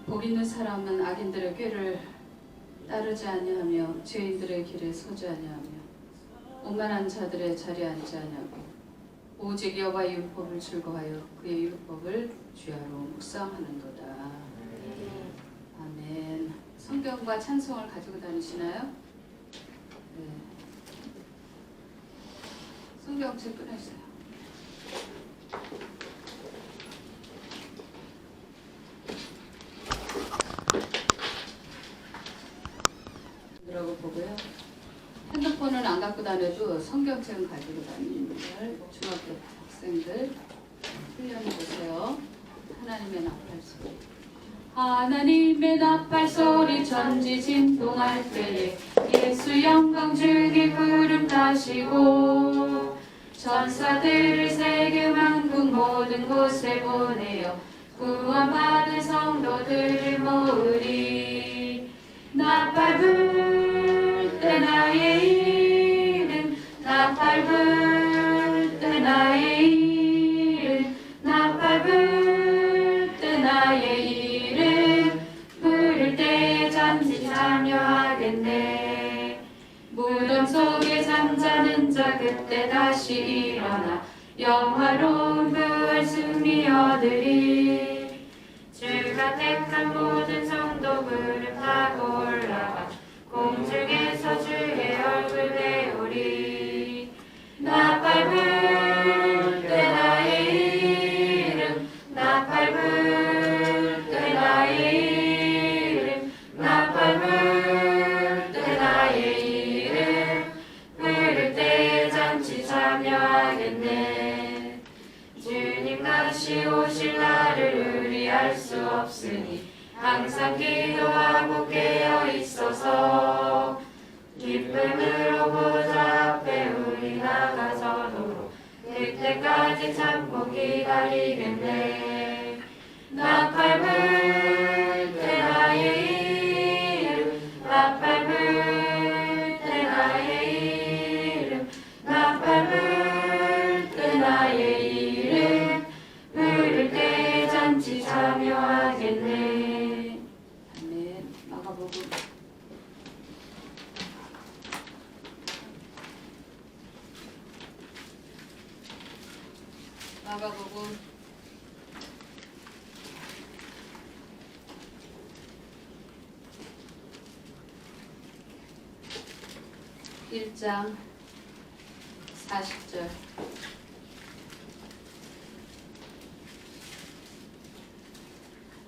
복 있는 사람은 악인들의 꾀를 따르지 아니하며 죄인들의 길에 서지 아니하며 오만한 자들의 자리에 앉지 아니하고 오직 여호와의 율법을 즐거워하여 그의 율법을 주야로 묵상하는도다. 아멘. 성경과 찬송을 가지고 다니시나요? 네. 성경책 꺼내주세요. 라고 보고요. 핸드폰은 안 갖고 다녀도 성경책은 가지고 다니는 걸 중학교 학생들 훈련해 보세요. 하나님의 나팔 소리. 하나님의 나팔 소리 천지 진동할 때에 예수 영광 주기 구름 타시고 천사들을 세계 만국 모든 곳에 보내어 구원받은 성도들을 모으리. 나팔 불 때 나의 이름 나팔 불 때 나의 이름 나팔 불 때 나의 이름 부를 때에 잠시 참여하겠네. 무덤 속에 잠자는 자 그때 다시 일어나 영화로운 부활 승리 얻으리. 주가 택한 모든 성도 구름 타고 올라가 공중에서 주의 얼굴 배우리. 나팔 불 때 나의 이름 나팔 불 때 나의 이름 나팔 불 때 나의 이름 부를 때에 잠시 참여하겠네. 주님 다시 오실 날을 우리 알 수 없으니 항상 기도하고 깨어 있어서 기쁨으로 보좌 앞에 우리 나가서도록 그때까지 참고 기다리겠네. 나팔 불 때 나의 이름 나팔 불 때 나의 이름 나팔 불 때 나의 이름 부를 때에 잔치 참여하겠네. 아멘. 마가복음 1장 40절.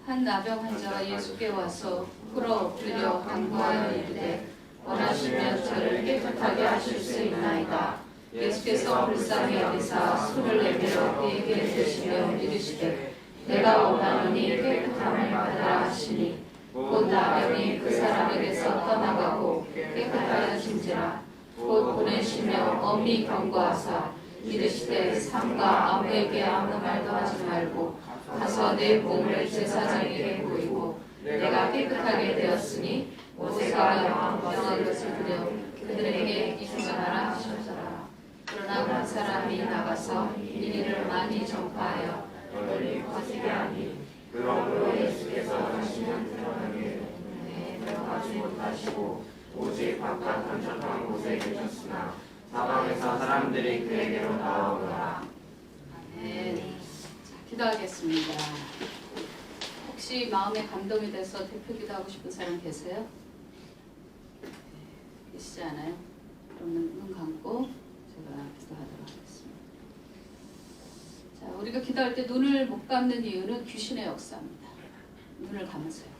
한 나병 환자가 예수께 와서 꿇어 엎드려 간구하여 이르되 원하시면 저를 깨끗하게 하실 수 있나이다. 예수께서 불쌍히 여기사 손을 내밀어 그에게 대시며 이르시되 내가 원하노니 깨끗함을 받으라 하시니 곧 나병이 그 사람에게서 떠나가고 깨끗하여진지라. 곧 보내시며 엄히 경고하사 이르시되 삼가 아무에게 아무 말도 하지 말고 가서 내 몸을 제사장에게 보이고 내가 깨끗하게 되었으니 모세가 명한 것을 들여 그들에게 이행하라 하셨더라. 그러나 그 사람이 나가서 이 일을 많이 전파하여 널리 퍼지게 하니 그러므로 예수께서 다시는 드러나게 들어가지 못하시고 오직 바깥 한적한 곳에 계셨으나 사방에서 사람들이 그에게로 나오더라. 아멘. 자, 기도하겠습니다. 혹시 마음에 감동이 돼서 대표 기도하고 싶은 사람 계세요? 계시지 않아요? 그러면 눈 감고 제가 기도하도록 하겠습니다. 자, 우리가 기도할 때 눈을 못 감는 이유는 귀신의 역사입니다. 눈을 감으세요.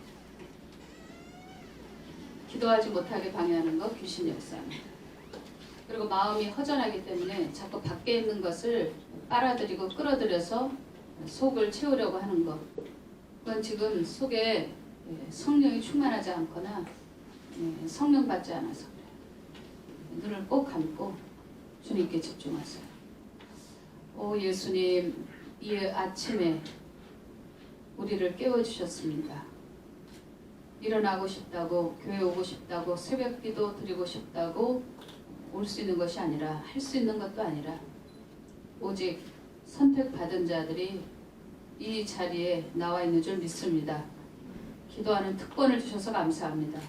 기도하지 못하게 방해하는 것 귀신의 역사입니다. 그리고 마음이 허전하기 때문에 자꾸 밖에 있는 것을 빨아들이고 끌어들여서 속을 채우려고 하는 것. 그건 지금 속에 성령이 충만하지 않거나 성령 받지 않아서 그래요. 눈을 꼭 감고 주님께 집중하세요. 오 예수님, 이 아침에 우리를 깨워주셨습니다. 일어나고 싶다고, 교회 오고 싶다고, 새벽 기도 드리고 싶다고 올 수 있는 것이 아니라, 할 수 있는 것도 아니라 오직 선택받은 자들이 이 자리에 나와 있는 줄 믿습니다. 기도하는 특권을 주셔서 감사합니다.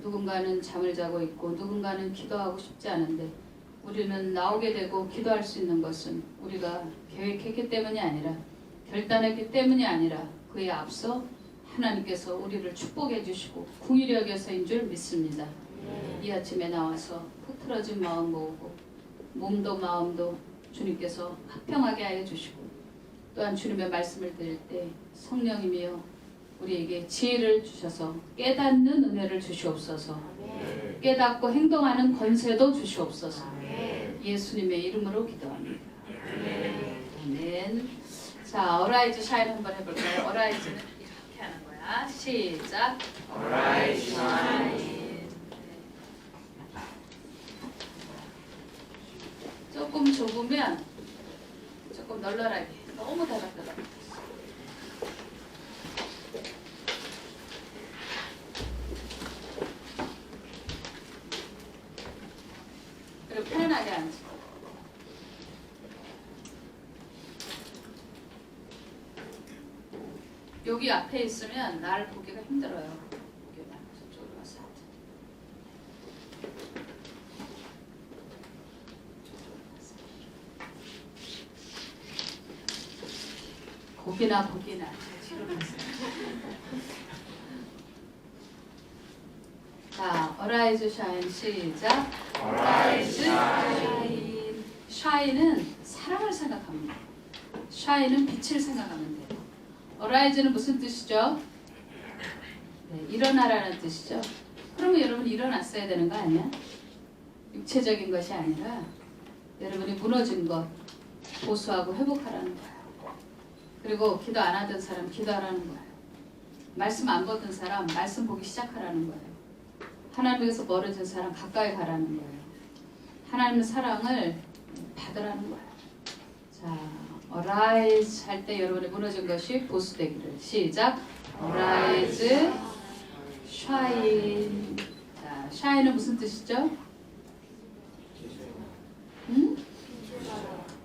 누군가는 잠을 자고 있고 누군가는 기도하고 싶지 않은데 우리는 나오게 되고 기도할 수 있는 것은 우리가 계획했기 때문이 아니라 결단했기 때문이 아니라 그에 앞서 하나님께서 우리를 축복해 주시고 궁일이 여겨서인 줄 믿습니다. 이 아침에 나와서 푹 틀어진 마음 모으고 몸도 마음도 주님께서 화평하게 하여 주시고 또한 주님의 말씀을 들을 때 성령님이여 우리에게 지혜를 주셔서 깨닫는 은혜를 주시옵소서. 깨닫고 행동하는 권세도 주시옵소서. 예수님의 이름으로 기도합니다. 아멘. 자, 어라이즈 샤인 한번 해볼까요? 어라이즈는 이렇게 하는 거야. 시작. 어라이즈 샤인. 조금 좁으면 조금 널널하게. 너무 다닥다닥. 그리고 편안하게 앉아. 여기 앞에 있으면 나를 보기가 힘들어요. 여기 저쪽으로 와서 앉아. 고기나 자, 어라이즈 샤인 시작. 어라이즈 샤인. 샤인은 사랑을 생각합니다. 샤인은 빛을 생각하면 돼요. 어라이즈는 무슨 뜻이죠? 네, 일어나라는 뜻이죠. 그러면 여러분 일어났어야 되는 거 아니야? 육체적인 것이 아니라 여러분이 무너진 것 보수하고 회복하라는 거예요. 그리고 기도 안 하던 사람 기도하라는 거예요. 말씀 안 보던 사람 말씀 보기 시작하라는 거예요. 하나님에서 멀어진 사람 가까이 가라는 거예요. 하나님의 사랑을 받으라는 거예요. 자, 어라이즈 할 때 여러분이 무너진 것이 보수되기를. 시작. 어라이즈 샤인. 자, 샤인은 무슨 뜻이죠?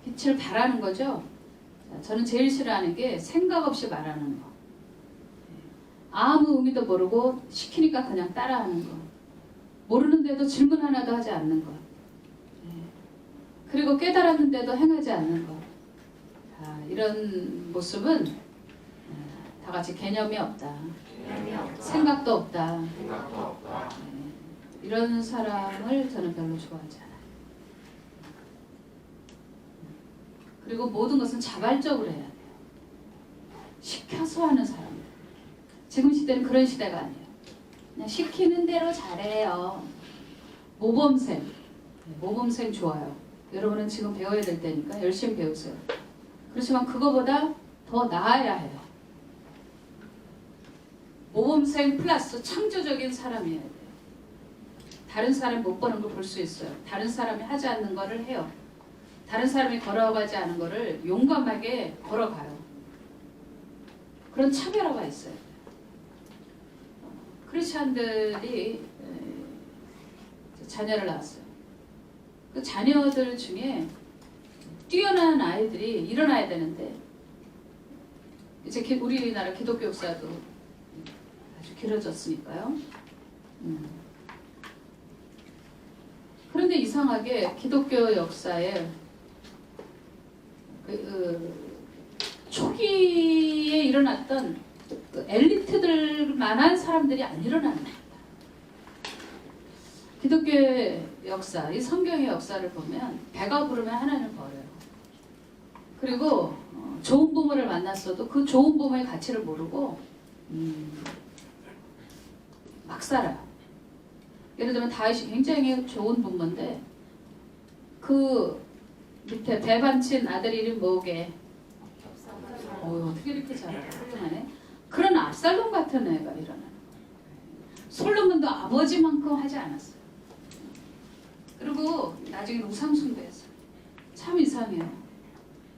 빛을 발하는 거죠. 자, 저는 제일 싫어하는 게 생각 없이 말하는 거. 아무 의미도 모르고 시키니까 그냥 따라하는 거. 모르는데도 질문 하나도 하지 않는 것. 그리고 깨달았는데도 행하지 않는 것. 이런 모습은 다 같이 개념이 없다. 생각도 없다. 이런 사람을 저는 별로 좋아하지 않아요. 그리고 모든 것은 자발적으로 해야 돼요. 시켜서 하는 사람. 지금 시대는 그런 시대가 아니에요. 그냥 시키는 대로 잘해요. 모범생. 모범생 좋아요. 여러분은 지금 배워야 될 때니까 열심히 배우세요. 그렇지만 그거보다 더 나아야 해요. 모범생 플러스 창조적인 사람이어야 돼요. 다른 사람이 못 보는 걸 볼 수 있어요. 다른 사람이 하지 않는 거를 해요. 다른 사람이 걸어가지 않은 거를 용감하게 걸어가요. 그런 차별화가 있어요. 크리스찬들이 자녀를 낳았어요. 그 자녀들 중에 뛰어난 아이들이 일어나야 되는데 이제 우리나라 기독교 역사도 아주 길어졌으니까요. 그런데 이상하게 기독교 역사에 초기에 일어났던 엘리트들만한 사람들이 안 일어나는 겁니다. 기독교의 역사, 이 성경의 역사를 보면 배가 부르면 하나님을 버려요. 그리고 좋은 부모를 만났어도 그 좋은 부모의 가치를 모르고 막 살아요. 예를 들면 다윗이 굉장히 좋은 부모인데 그 밑에 배반친 아들 이름 뭐게? 어떻게 이렇게 잘해? 훌륭하네. 그런 압살롬 같은 애가 일어나는 거예요. 솔로몬도 아버지만큼 하지 않았어요. 그리고 나중에 우상 숭배했어요. 참 이상해요.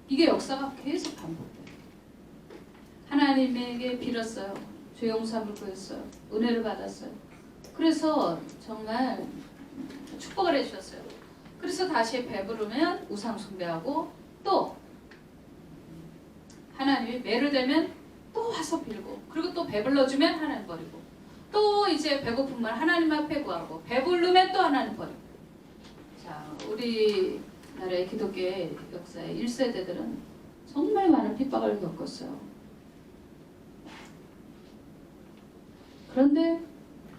이게 역사가 계속 반복돼요. 하나님에게 빌었어요. 죄 용서함을 구했어요. 은혜를 받았어요. 그래서 정말 축복을 해주셨어요. 그래서 다시 배부르면 우상 숭배하고 또 하나님이 매를 대면 또 와서 빌고 그리고 또 배불러주면 하나님 버리고, 또 이제 배고픔을 하나님 앞에 구하고, 배부르면 또 하나님 버리고. 자, 우리나라의 기독교의 역사의 1세대들은 정말 많은 핍박을 겪었어요. 그런데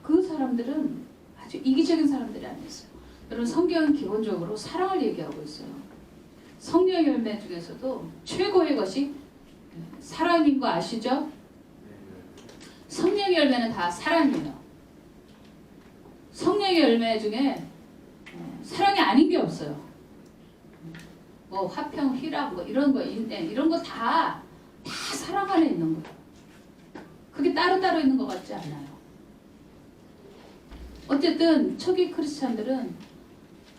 그 사람들은 아주 이기적인 사람들이 아니었어요. 여러분, 성경은 기본적으로 사랑을 얘기하고 있어요. 성령의 열매 중에서도 최고의 것이 사랑인 거 아시죠? 성령의 열매는 다 사랑이에요. 성령의 열매 중에 사랑이 아닌 게 없어요. 뭐 화평, 희락, 뭐 이런 거, 인내, 이런 거 다 사랑 안에 있는 거예요. 그게 따로따로 있는 것 같지 않아요. 어쨌든 초기 크리스찬들은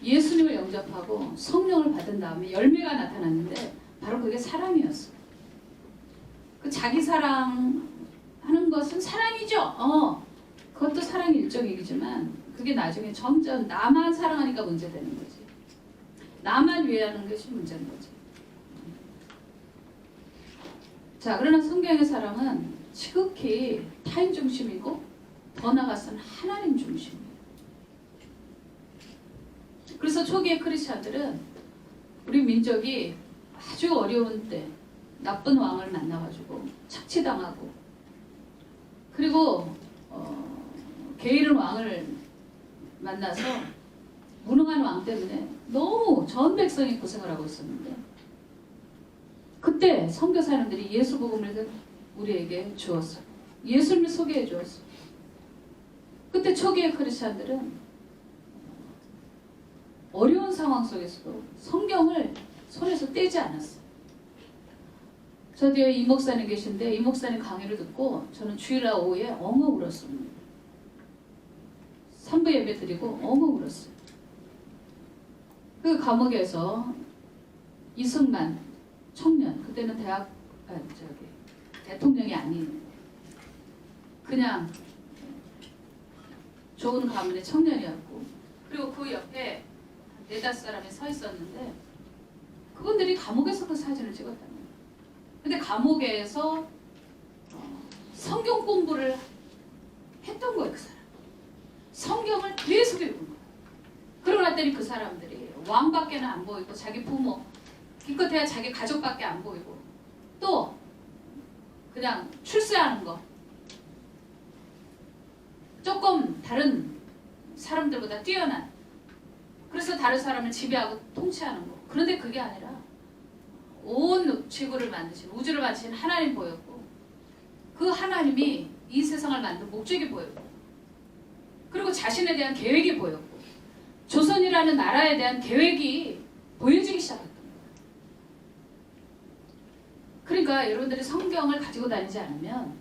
예수님을 영접하고 성령을 받은 다음에 열매가 나타났는데 바로 그게 사랑이었어요. 그 자기 사랑하는 것은 사랑이죠. 그것도 사랑의 일종이지만 그게 나중에 점점 나만 사랑하니까 문제되는 거지. 나만 위하는 것이 문제인 거지. 자, 그러나 성경의 사랑은 지극히 타인 중심이고 더 나아가서는 하나님 중심이에요. 그래서 초기의 크리스찬들은 우리 민족이 아주 어려운 때 나쁜 왕을 만나가지고 착취당하고, 그리고 게으른 왕을 만나서 무능한 왕 때문에 너무 전 백성이 고생을 하고 있었는데, 그때 선교사님들이 예수 복음을 우리에게 주었어요. 예수님을 소개해 주었어요. 그때 초기의 크리스찬들은 어려운 상황 속에서도 성경을 손에서 떼지 않았어요. 저 뒤에 이 목사님 계신데 이 목사님 강의를 듣고 저는 주일날 오후에 엉엉 울었습니다. 3부 예배 드리고 엉엉 울었어요. 그 감옥에서 이승만 청년, 그때는 대통령이 아닌 그냥 좋은 가문의 청년이었고, 그리고 그 옆에 4-5사람이 서 있었는데 그분들이 감옥에서 그 사진을 찍었다는 거예요. 근데 감옥에서 성경 공부를 했던 거예요. 그 사람 성경을 계속 읽은 거예요. 그러고 났더니 그 사람들이 왕밖에는 안 보이고 자기 부모, 기껏해야 자기 가족밖에 안 보이고, 또 그냥 출세하는 거 조금 다른 사람들보다 뛰어난, 그래서 다른 사람을 지배하고 통치하는 거. 그런데 그게 아니라 온 지구를 만드신, 우주를 만드신 하나님 보였고, 그 하나님이 이 세상을 만든 목적이 보였고, 그리고 자신에 대한 계획이 보였고, 조선이라는 나라에 대한 계획이 보여지기 시작했던 거예요. 그러니까 여러분들이 성경을 가지고 다니지 않으면,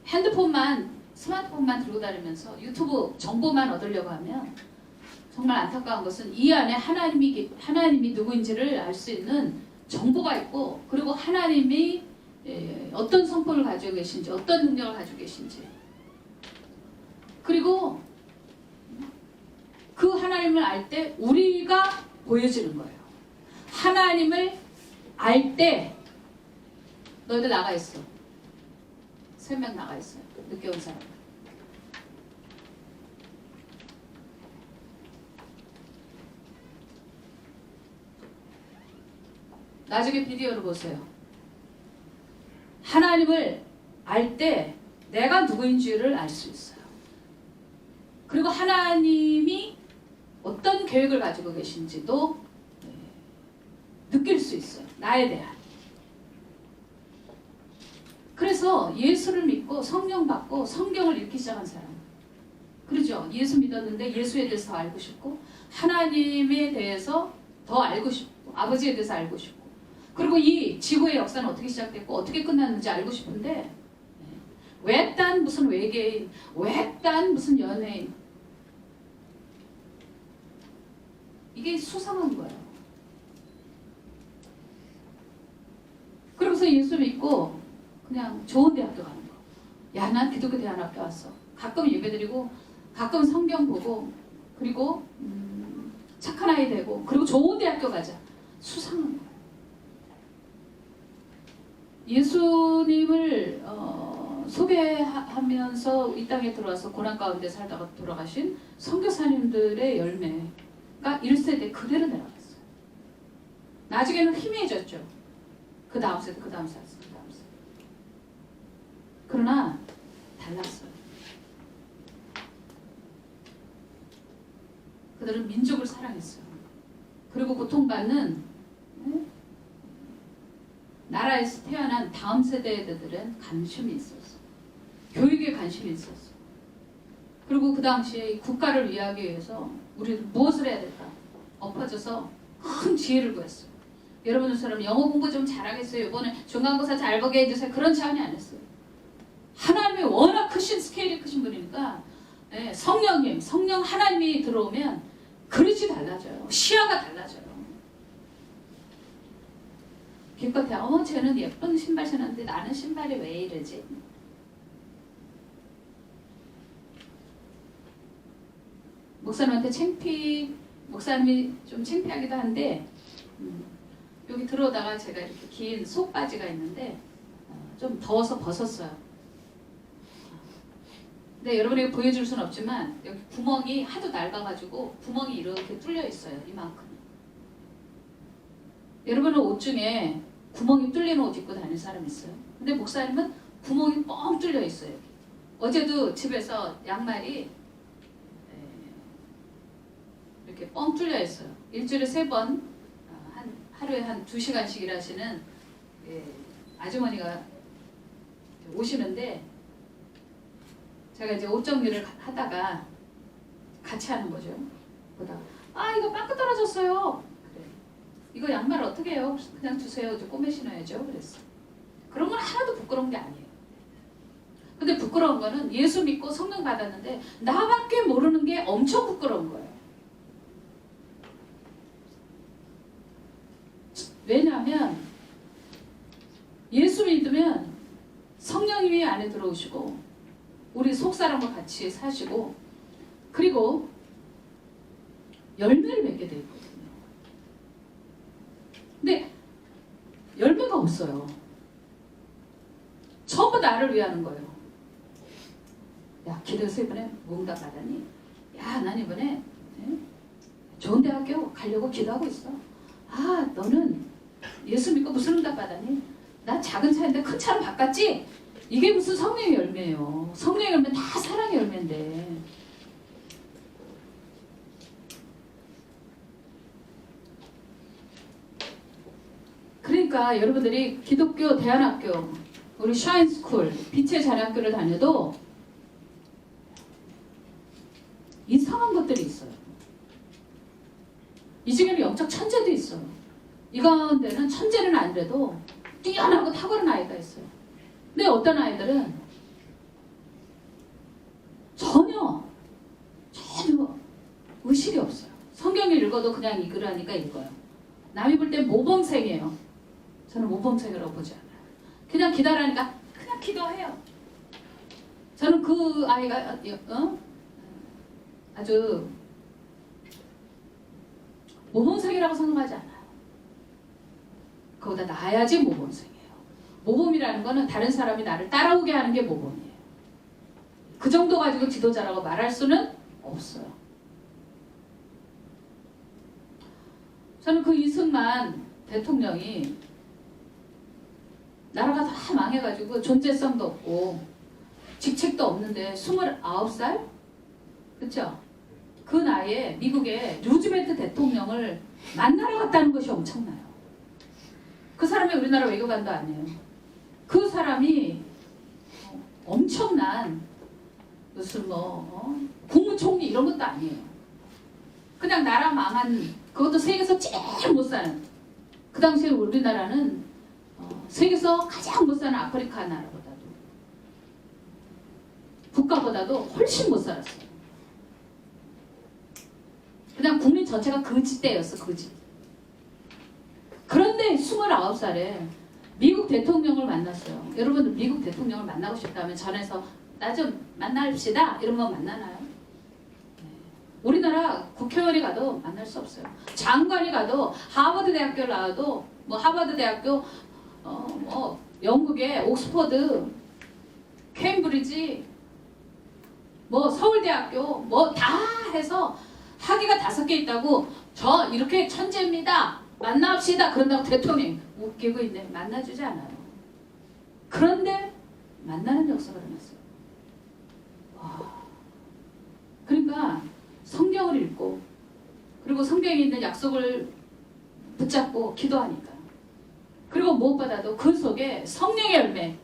핸드폰만, 스마트폰만 들고 다니면서 유튜브 정보만 얻으려고 하면 정말 안타까운 것은 이 안에 하나님이 누구인지를 알 수 있는 정보가 있고, 그리고 하나님이 어떤 성품을 가지고 계신지, 어떤 능력을 가지고 계신지, 그리고 그 하나님을 알 때 우리가 보여지는 거예요. 하나님을 알 때 너희들 나가 있어. 3명 나가 있어요. 늦게 온 사람. 나중에 비디오를 보세요. 하나님을 알 때 내가 누구인지를 알 수 있어요. 그리고 하나님이 어떤 계획을 가지고 계신지도 느낄 수 있어요. 나에 대한. 그래서 예수를 믿고 성령 받고 성경을 읽기 시작한 사람. 그렇죠? 예수 믿었는데 예수에 대해서 더 알고 싶고, 하나님에 대해서 더 알고 싶고, 아버지에 대해서 알고 싶고, 그리고 이 지구의 역사는 어떻게 시작됐고 어떻게 끝났는지 알고 싶은데, 외딴 무슨 외계인, 외딴 무슨 연예인, 이게 수상한 거예요. 그러면서 예수 믿고 그냥 좋은 대학교 가는 거. 야, 난 기독교 대안학교 왔어. 가끔 예배드리고 가끔 성경 보고, 그리고 착한 아이 되고, 그리고 좋은 대학교 가자. 수상한 거예요. 예수님을 소개하면서 이 땅에 들어와서 고난 가운데 살다가 돌아가신 선교사님들의 열매가 1세대 그대로 내려갔어요. 나중에는 희미해졌죠. 그 다음 세대, 그 다음 세대, 그 다음 세대. 그러나 달랐어요. 그들은 민족을 사랑했어요. 그리고 고통받는 나라에서 태어난 다음 세대들은 관심이 있었어. 교육에 관심이 있었어. 그리고 그 당시에 국가를 위하기 위해서 우리는 무엇을 해야 될까? 엎어져서 큰 지혜를 구했어요. 여러분들처럼 영어 공부 좀 잘하겠어요. 이번에 중간고사 잘 보게 해주세요. 그런 제안이 안 했어요. 하나님이 워낙 크신 스케일이 크신 분이니까 성령 하나님이 들어오면 그릇이 달라져요. 시야가 달라져요. 기껏해야 쟤는 예쁜 신발 신었는데 나는 신발이 왜 이러지? 목사님이 좀 창피하기도 한데 여기 들어오다가 제가 이렇게 긴 속바지가 있는데 좀 더워서 벗었어요. 근데 여러분에게 보여줄 수는 없지만 여기 구멍이 하도 낡아가지고 구멍이 이렇게 뚫려 있어요. 이만큼. 여러분은 옷 중에 구멍이 뚫리는 옷 입고 다니는 사람 있어요? 근데 목사님은 구멍이 뻥 뚫려 있어요. 어제도 집에서 양말이 이렇게 뻥 뚫려 있어요. 일주일에 3번 하루에 한 2시간씩 일하시는 아주머니가 오시는데 제가 이제 옷 정리를 하다가 같이 하는 거죠. 보다가 이거 빵꾸 떨어졌어요. 그래. 이거 양말 어떻게 해요? 그냥 두세요. 이제 꼬매 신어야죠. 그랬어. 그런 건 하나도 부끄러운 게 아니에요. 근데 부끄러운 거는 예수 믿고 성령 받았는데 나밖에 모르는 게 엄청 부끄러운 거예요. 왜냐하면 예수 믿으면 성령님이 안에 들어오시고 우리 속사람과 같이 사시고 그리고 열매를 맺게 되어 있거든요. 근데 열매가 없어요. 전부 나를 위하는 거예요. 야, 기도해서 이번에 응답 받았니? 야, 난 이번에 좋은 대학교 가려고 기도하고 있어. 너는 예수 믿고 무슨 응답 받았니? 나 작은 차인데 큰 차로 바꿨지? 이게 무슨 성령의 열매예요. 성령의 열매는 다 사랑의 열매인데. 그러니까 여러분들이 기독교 대안학교, 우리 샤인스쿨, 빛의 자녀학교를 다녀도 이상한 것들이 있어요. 이 중에는 영적 천재도 있어요. 이 가운데는 천재는 아니래도 뛰어나고 탁월한 아이가 있어요. 근데 어떤 아이들은 전혀 의식이 없어요. 성경을 읽어도 그냥 읽으라니까 읽어요. 남이 볼 땐 모범생이에요. 저는 모범생이라고 보지 않아요. 그냥 기다라니까 그냥 기도해요. 저는 그 아이가 아주 모범생이라고 생각하지 않아요. 그보다 나아야지 모범생이에요. 모범이라는 거는 다른 사람이 나를 따라오게 하는 게 모범이에요. 그 정도 가지고 지도자라고 말할 수는 없어요. 저는 그 이승만 대통령이 나라가 다 망해가지고 존재성도 없고 직책도 없는데 29살? 그렇죠? 그 나이에 미국의 루즈벨트 대통령을 만나러 갔다는 것이 엄청나요. 그 사람이 우리나라 외교관도 아니에요. 그 사람이 엄청난 무슨 국무총리 이런 것도 아니에요. 그냥 나라 망한 그것도 세계에서 제일 못 사는 그 당시에 우리나라는 세계에서 가장 못 사는 아프리카 나라보다도 국가보다도 훨씬 못 살았어요. 그냥 국민 전체가 거지 때였어. 거지. 그런데 29살에 미국 대통령을 만났어요. 여러분들 미국 대통령을 만나고 싶다면 전에서 나 좀 만납시다 이러면 만나나요? 우리나라 국회의원이 가도 만날 수 없어요. 장관이 가도 하버드 대학교 나와도 하버드 대학교 영국의 옥스퍼드, 케임브리지, 뭐 서울대학교 뭐 다 해서 학위가 5개 있다고 저 이렇게 천재입니다. 만납시다. 그런다고 대통령이 웃기고 있네. 만나주지 않아요. 그런데 만나는 역사가 일어났어요. 와. 그러니까 성경을 읽고 그리고 성경에 있는 약속을 붙잡고 기도하니까 그리고 무엇보다도 그 속에 성령의 열매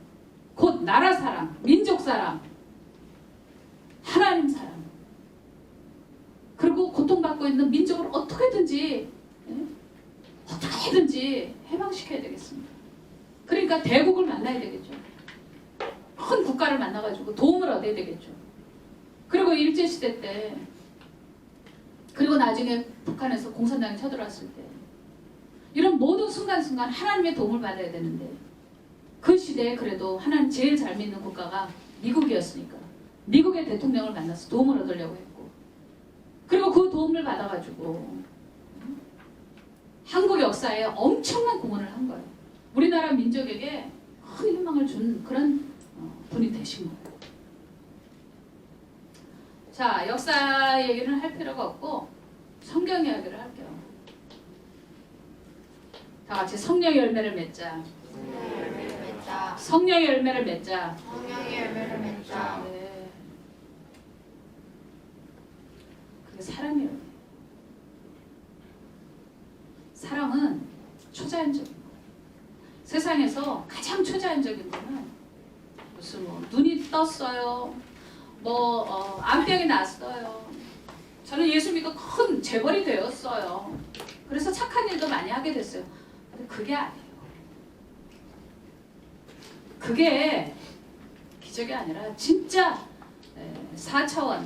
곧 나라 사랑, 민족 사랑, 하나님 사랑 그리고 고통받고 있는 민족을 어떻게든지 해방시켜야 되겠습니다. 그러니까 대국을 만나야 되겠죠. 큰 국가를 만나가지고 도움을 얻어야 되겠죠. 그리고 일제시대 때 그리고 나중에 북한에서 공산당이 쳐들어왔을 때 이런 모든 순간순간 하나님의 도움을 받아야 되는데 그 시대에 그래도 하나님 제일 잘 믿는 국가가 미국이었으니까 미국의 대통령을 만나서 도움을 얻으려고 했고 그리고 그 도움을 받아가지고 한국 역사에 엄청난 공헌을 한 거예요. 우리나라 민족에게 큰 희망을 준 그런 분이 되신 거예요. 자, 역사 얘기는 할 필요가 없고 성경 이야기를 할게요. 다 같이 성령의 열매를 맺자. 성령의 열매를 맺자. 성령의 열매를 맺자. 네. 그게 사랑의 열매. 사랑은 초자연적인 거예요. 세상에서 가장 초자연적인 거는 무슨 뭐 눈이 떴어요. 뭐 암병이 났어요. 저는 예수 믿고 큰 재벌이 되었어요. 그래서 착한 일도 많이 하게 됐어요. 근데 그게 아니에요. 그게 기적이 아니라 진짜 4차원,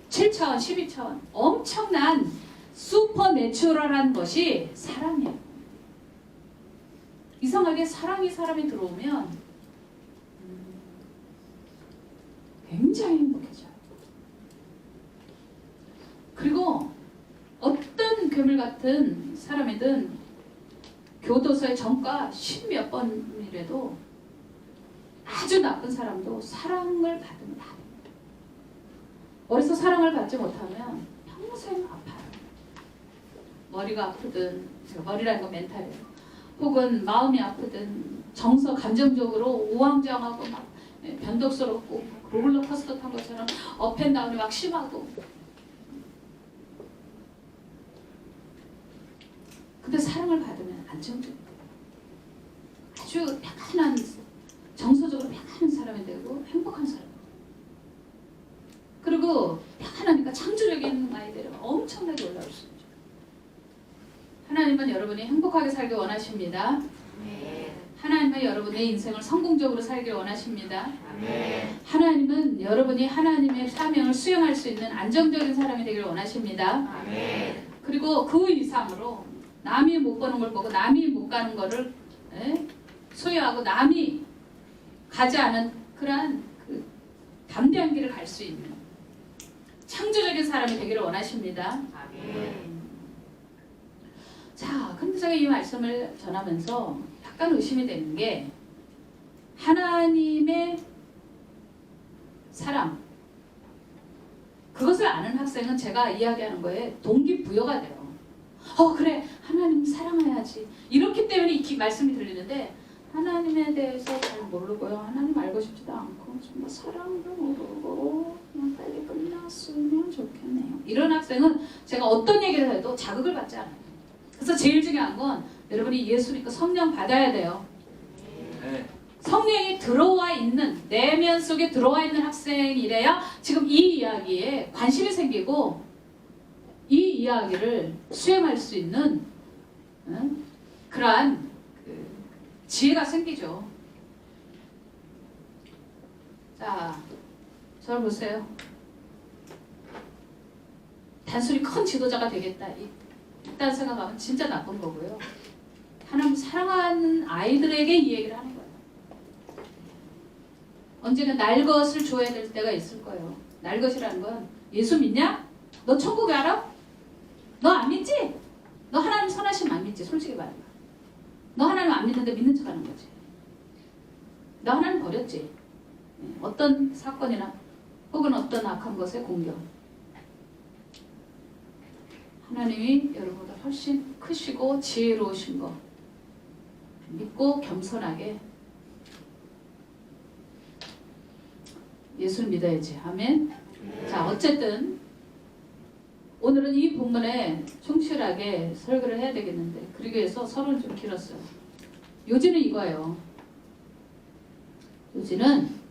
7차원, 12차원 엄청난 슈퍼내추럴한 것이 사랑이에요. 이상하게 사랑이 사람이 들어오면 굉장히 행복해져요. 그리고 어떤 괴물 같은 사람이든 교도소에 전과 10몇 번이라도 아주 나쁜 사람도 사랑을 받으면 다 됩니다. 어려서 사랑을 받지 못하면 평생 아파요. 머리가 아프든, 머리라는 건 멘탈이에요. 혹은 마음이 아프든 정서 감정적으로 우왕좌왕하고 막 변덕스럽고 롤러코스터 탄 것처럼 업앤다운이 막 심하고 근데 사랑을 받으면 안정적이고 아주 편안한 정서적으로 편안한 사람이 되고 행복한 사람 그리고 편안하니까 창조적인 아이들이 엄청나게 올라올 수 있죠. 하나님은 여러분이 행복하게 살길 원하십니다. 하나님은 여러분의 인생을 성공적으로 살길 원하십니다. 하나님은 여러분이 하나님의 사명을 수행할 수 있는 안정적인 사람이 되길 원하십니다. 그리고 그 이상으로 남이 못 보는 걸 보고 남이 못 가는 거를 소유하고 남이 가지 않은 그러한 그 담대한 길을 갈 수 있는 창조적인 사람이 되기를 원하십니다. 자, 근데 제가 이 말씀을 전하면서 약간 의심이 되는 게 하나님의 사랑 그것을 아는 학생은 제가 이야기하는 거에 동기부여가 돼요. 그래 하나님 사랑해야지 이렇기 때문에 이 말씀이 들리는데 하나님에 대해서 잘 모르고요. 하나님 알고 싶지도 않고 정말 사랑도 모르고 그냥 빨리 끝났으면 좋겠네요. 이런 학생은 제가 어떤 얘기를 해도 자극을 받지 않아요. 그래서 제일 중요한 건 여러분이 예수 믿고 성령 받아야 돼요. 성령이 들어와 있는 내면 속에 들어와 있는 학생이래야 지금 이 이야기에 관심이 생기고 이 이야기를 수행할 수 있는 그러한 지혜가 생기죠. 자, 저를 보세요. 단순히 큰 지도자가 되겠다. 이딴 생각하면 진짜 나쁜 거고요. 하나님 사랑하는 아이들에게 이 얘기를 하는 거예요. 언제나 날 것을 줘야 될 때가 있을 거예요. 날 것이라는 건 예수 믿냐? 너 천국 알아? 너 안 믿지? 너 하나님 선하시면 안 믿지? 솔직히 말해봐. 너 하나님 안 믿는데 믿는 척 하는 거지. 나 하나님 버렸지. 어떤 사건이나 혹은 어떤 악한 것의 공격. 하나님이 여러분보다 훨씬 크시고 지혜로우신 거 믿고 겸손하게 예수를 믿어야지. 아멘. 자, 어쨌든 오늘은 이 본문에 충실하게 설교를 해야 되겠는데 그러기 위해서 서론이 좀 길었어요. 요지는 이거예요. 요지는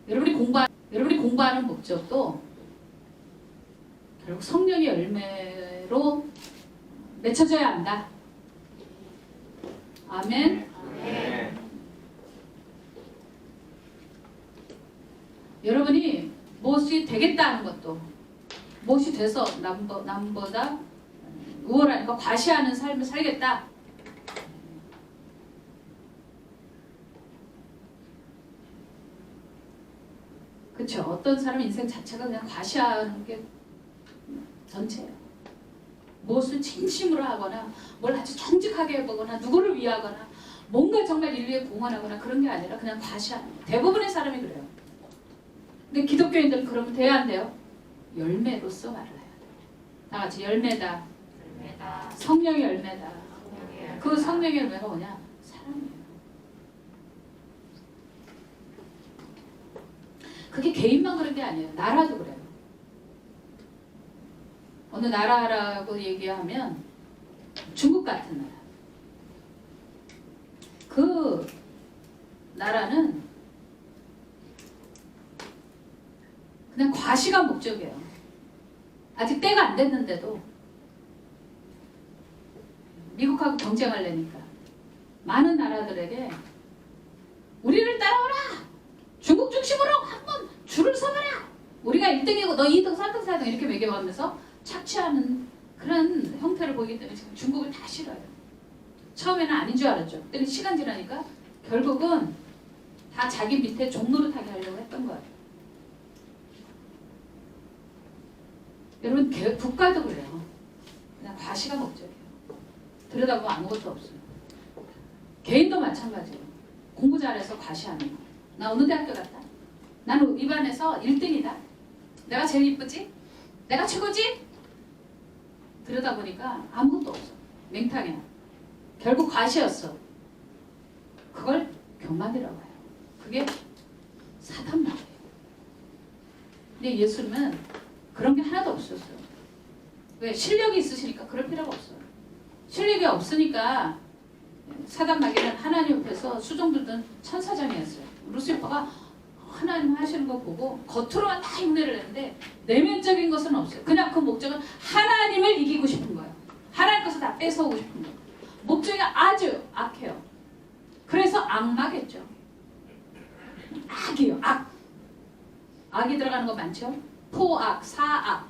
여러분이 공부하는 목적도 결국 성령의 열매로 맺혀져야 한다. 아멘. 네. 여러분이 무엇이 되겠다 하는 것도 무엇이 돼서 남보다 우월하니까 과시하는 삶을 살겠다. 그렇죠. 어떤 사람은 인생 자체가 그냥 과시하는 게 전체예요. 무엇을 진심으로 하거나 뭘 아주 정직하게 해보거나 누구를 위하거나 뭔가 정말 인류에 공헌하거나 그런 게 아니라 그냥 과시하는 거예요. 대부분의 사람이 그래요. 근데 기독교인들은 그러면 돼야 안 돼요? 열매로서 말을 해야 돼요. 다 같이 열매다. 성령의 열매다. 그 성령의 열매가 뭐냐? 사랑이에요. 그게 개인만 그런 게 아니에요. 나라도 그래요. 어느 나라라고 얘기하면 중국 같은 나라. 그 나라는 그냥 과시가 목적이에요. 아직 때가 안 됐는데도 미국하고 경쟁하려니까 많은 나라들에게 우리를 따라오라! 중국 중심으로 한번 줄을 서봐라! 우리가 1등이고 너 2등, 3등, 4등 이렇게 매겨가면서 착취하는 그런 형태를 보이기 때문에 지금 중국을 다 싫어요. 처음에는 아닌 줄 알았죠. 그랬더니 시간 지나니까 결국은 다 자기 밑에 종노릇하게 하려고 했던 거예요. 여러분 국가도 그래요. 그냥 과시가 목적이에요. 들여다보면 아무것도 없어요. 개인도 마찬가지예요. 공부 잘해서 과시하는 거. 나 어느 대학교 갔다. 나는 이 반에서 1등이다. 내가 제일 이쁘지? 내가 최고지? 들여다보니까 아무것도 없어. 맹탕이야. 결국 과시였어. 그걸 교만이라고 해요. 그게 사단 말이에요. 근데 예수님은 그런 게 하나도 없었어요. 왜? 실력이 있으시니까 그럴 필요가 없어요. 실력이 없으니까 사단 마귀는 하나님 옆에서 수종들던 천사장이었어요. 루시퍼가 하나님 하시는 거 보고 겉으로만 다 흉내를 내는데 내면적인 것은 없어요. 그냥 그 목적은 하나님을 이기고 싶은 거예요. 하나님 것을 다 뺏어오고 싶은 거예요. 목적이 아주 악해요. 그래서 악마겠죠. 악이에요. 악. 악이 들어가는 거 많죠. 포악, 사악,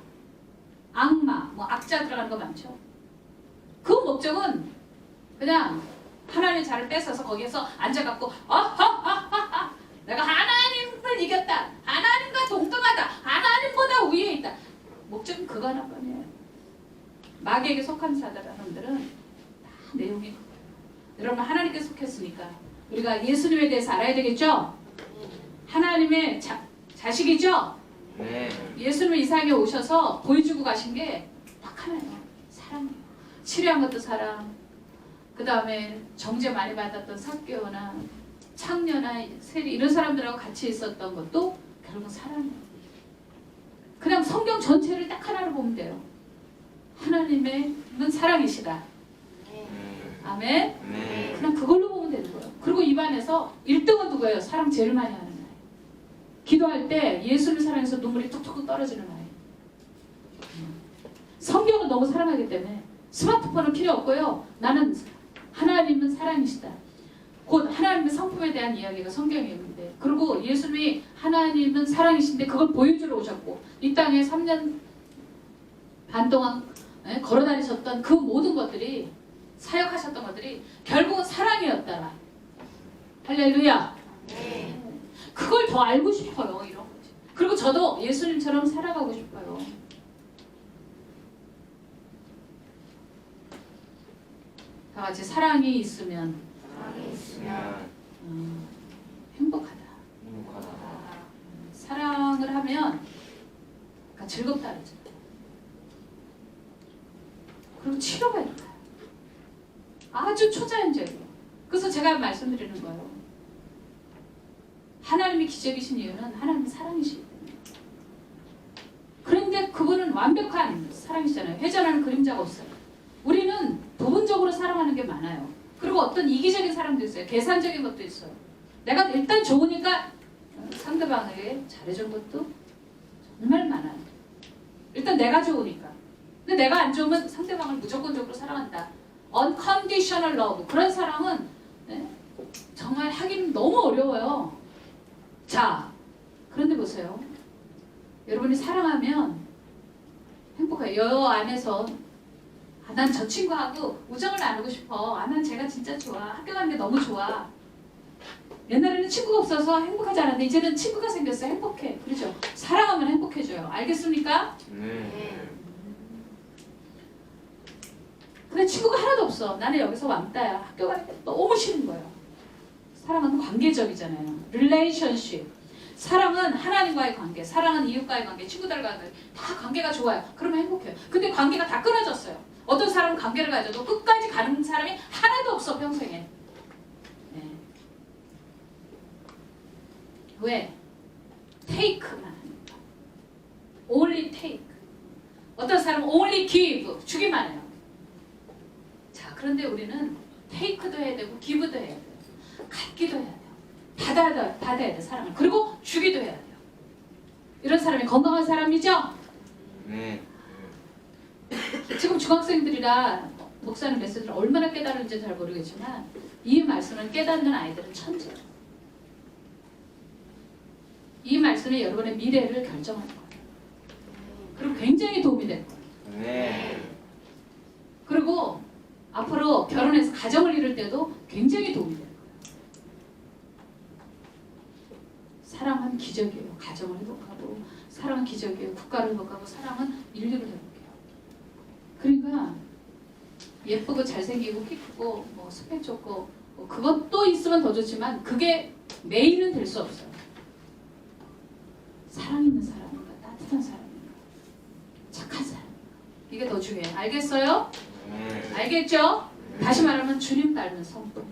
악마, 뭐 악자 들어가는 거 많죠. 그 목적은 그냥 하나님의 자를 뺏어서 거기에서 앉아갖고 내가 하나님을 이겼다. 하나님과 동등하다. 하나님보다 위에 있다. 목적은 그거 하나뿐이에요. 마귀에게 속한 사람들은 다 내용이 그거예요. 여러분 하나님께 속했으니까 우리가 예수님에 대해서 알아야 되겠죠? 하나님의 자식이죠? 네. 예수님은 이 세상에 오셔서 보여주고 가신 게 딱 하나예요. 사랑이에요. 치료한 것도 사랑. 그 다음에 정죄 많이 받았던 삭개오나 창녀나 세리 이런 사람들하고 같이 있었던 것도 결국 사랑이에요. 그냥 성경 전체를 딱 하나로 보면 돼요. 하나님은 사랑이시다. 아멘? 네. 그냥 그걸로 보면 되는 거예요. 그리고 입안에서 1등은 누구예요? 사랑 제일 많이 하는 아이. 기도할 때 예수를 사랑해서 눈물이 뚝뚝 떨어지는 아이. 성경을 너무 사랑하기 때문에 스마트폰은 필요 없고요. 나는 하나님은 사랑이시다. 곧 하나님의 성품에 대한 이야기가 성경에 있는데 그리고 예수님이 하나님은 사랑이신데 그걸 보여주러 오셨고 이 땅에 3년 반 동안 걸어다니셨던 그 모든 것들이 사역하셨던 것들이 결국은 사랑이었더라. 할렐루야. 네. 그걸 더 알고 싶어요. 이런 거지. 그리고 저도 예수님처럼 살아가고 싶어요. 다 다 같이 사랑이 있으면 사랑이 있으면 행복하다. 행복하다. 사랑을 하면 그러니까 즐겁다 그러죠. 그리고 치료가 일어나요. 아주 초자연적이에요. 그래서 제가 말씀드리는 거예요. 하나님이 기적이신 이유는 하나님은 사랑이시기 때문에. 그런데 그분은 완벽한 사랑이시잖아요. 회전하는 그림자가 없어요. 우리는 부분적으로 사랑하는 게 많아요. 그리고 어떤 이기적인 사랑도 있어요. 계산적인 것도 있어요. 내가 일단 좋으니까 상대방에게 잘해준 것도 정말 많아요. 일단 내가 좋으니까. 근데 내가 안 좋으면 상대방을 무조건적으로 사랑한다. unconditional love. 그런 사랑은 정말 하기는 너무 어려워요. 자, 그런데 보세요. 여러분이 사랑하면 행복해요. 여 안에서 난 저 친구하고 우정을 나누고 싶어. 난 쟤가 진짜 좋아. 학교 가는 게 너무 좋아. 옛날에는 친구가 없어서 행복하지 않았는데 이제는 친구가 생겼어. 행복해. 그렇죠? 사랑하면 행복해져요. 알겠습니까? 네. 근데 친구가 하나도 없어. 나는 여기서 왕따야. 학교 가는 게 너무 싫은 거예요. 사랑은 관계적이잖아요. relationship. 사랑은 하나님과의 관계, 사랑은 이웃과의 관계, 친구들과의 관계, 다 관계가 좋아요. 그러면 행복해요. 근데 관계가 다 끊어졌어요. 어떤 사람은 관계를 가져도 끝까지 가는 사람이 하나도 없어, 평생에. 네. 왜? take만 하니까. only take. 어떤 사람은 only give, 주기만 해요. 자, 그런데 우리는 take도 해야 되고 give도 해야 돼요. 갖기도 해야 돼요. 받아야 돼, 사랑을. 그리고 주기도 해야 돼요. 이런 사람이 건강한 사람이죠? 네. 지금 중학생들이라 목사님 메시지를 얼마나 깨달은지 잘 모르겠지만 이 말씀을 깨닫는 아이들은 천재예요. 이 말씀이 여러분의 미래를 결정할 거예요. 그리고 굉장히 도움이 될 거예요. 네. 그리고 앞으로 결혼해서 가정을 이룰 때도 굉장히 도움이 돼요. 사랑은 기적이에요. 가정을 회복하고 사랑은 기적이에요. 국가를 회복하고 사랑은 인류를 회복해요. 그러니까 예쁘고 잘생기고 키 크고 뭐 스펙 좋고 뭐 그것도 있으면 더 좋지만 그게 메인은 될 수 없어요. 사랑 있는 사람인가 따뜻한 사람인가 착한 사람인가 이게 더 중요해요. 알겠어요? 네. 알겠죠? 다시 말하면 주님 닮은 성품.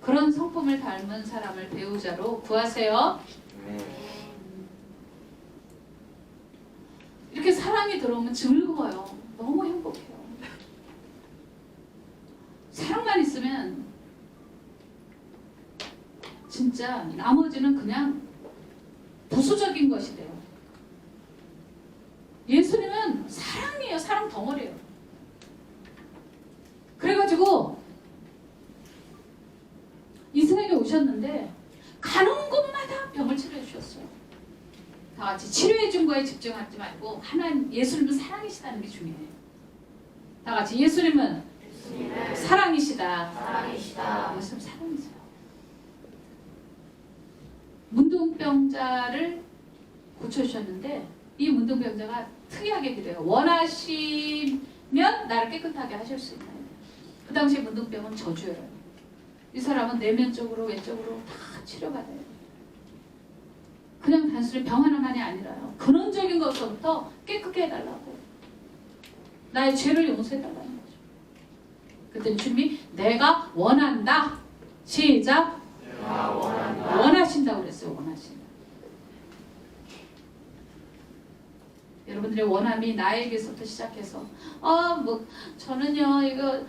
그런 성품을 닮은 사람을 배우자로 구하세요. 네. 이렇게 사랑이 들어오면 즐거워요. 너무 행복해요. 사랑만 있으면 진짜 나머지는 그냥 부수적인 것이 돼요. 예수님은 사랑이에요. 사랑 덩어리예요. 그래가지고 이 세상에 오셨는데 가는 곳마다 병을 치료해 주셨어요. 다 같이 치료해 준 거에 집중하지 말고 하나님 예수님은 사랑이시다는 게 중요해요. 다 같이 예수님은 사랑이시다. 사랑이시다. 예수님 사랑이세요. 문둥병자를 고쳐주셨는데 이 문둥병자가 특이하게 그래요. 원하시면 나를 깨끗하게 하실 수 있나요? 그 당시에 문둥병은 저주예요. 이 사람은 내면적으로 왼쪽으로 다 치료받아요. 그냥 단순히 병 하나만이 아니라요. 근원적인 것부터 깨끗게 해달라고. 나의 죄를 용서해달라는 거죠. 그때 주님이 내가 원한다. 시작. 내가 원한다. 원하신다고 그랬어요. 원하신다. 여러분들의 원함이 나에게서부터 시작해서 뭐 저는요 이거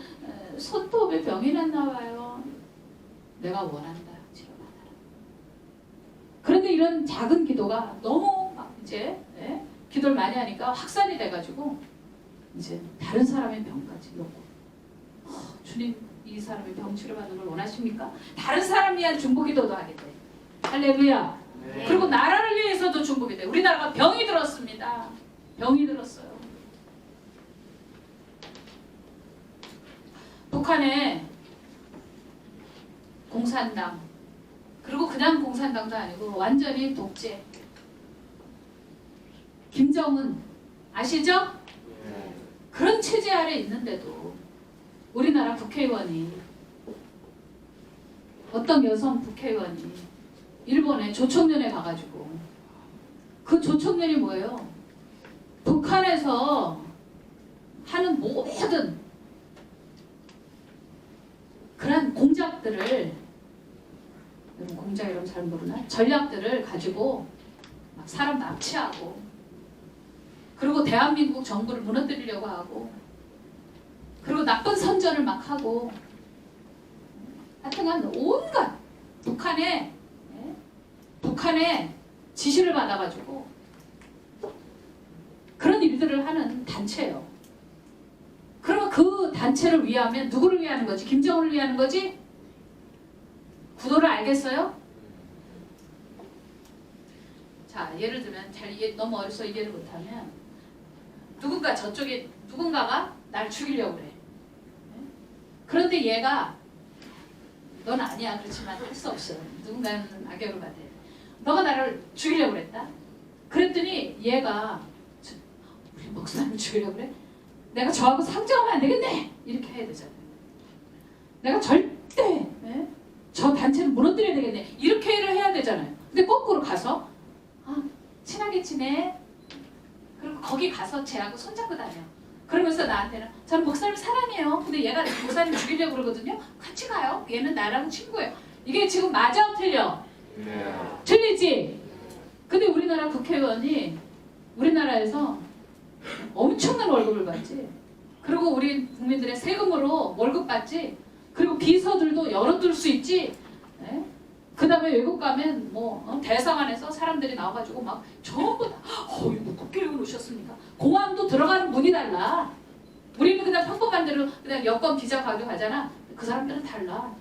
손톱에 병이 났나 봐요. 내가 원한다. 치료받아라. 그런데 이런 작은 기도가 너무 막 이제 기도를 많이 하니까 확산이 돼가지고 이제 다른 사람의 병까지 놓고 주님 이 사람의 병 치료받는 걸 원하십니까? 다른 사람 위한 중보기도도 하게 돼. 할렐루야. 네. 그리고 나라를 위해서도 중보기 돼. 우리나라가 병이 들었습니다. 병이 들었어요. 북한에 공산당 그리고 그냥 공산당도 아니고 완전히 독재. 김정은 아시죠? 네. 그런 체제 아래 있는데도 우리나라 국회의원이 어떤 여성 국회의원이 일본의 조총련에 가가지고 그 조총련이 뭐예요? 북한에서 하는 모든 그런 공작들을, 여러분 공작 이름 잘 모르나? 전략들을 가지고 막 사람 납치하고, 그리고 대한민국 정부를 무너뜨리려고 하고, 그리고 나쁜 선전을 막 하고, 하여튼간 온갖 북한의 지시를 받아가지고 그런 일들을 하는 단체예요. 그러면 그 단체를 위하면 누구를 위하는 거지? 김정은을 위하는 거지? 구도를 알겠어요? 자, 예를 들면 너무 어려서 이해를 못하면, 누군가가 날 죽이려고 그래. 그런데 얘가 넌 아니야, 그렇지만 할 수 없어. 누군가는 악역을 받아. 너가 나를 죽이려고 그랬다. 그랬더니 얘가 우리 목사님 죽이려고 그래? 내가 저하고 상정하면 안 되겠네. 이렇게 해야 되잖아요. 내가 절대 저 단체를 무너뜨려야 되겠네. 이렇게를 해야 되잖아요. 근데 거꾸로 가서 친하게 지내. 그리고 거기 가서 쟤하고 손잡고 다녀. 그러면서 나한테는 저는 목사님 사랑해요. 근데 얘가 목사님 죽이려고 그러거든요. 같이 가요. 얘는 나랑 친구예요. 이게 지금 맞아 틀려? 네. 틀리지? 근데 우리나라 국회의원이 우리나라에서 엄청난 월급을 받지. 그리고 우리 국민들의 세금으로 월급 받지. 그리고 비서들도 열어둘 수 있지. 그 다음에 외국 가면 대사관에서 사람들이 나와가지고 막 전부 다 이거 국회의원 오셨습니까? 공항도 들어가는 문이 달라. 우리는 그냥 평범한 대로 그냥 여권 비자 가져가잖아. 그 사람들은 달라.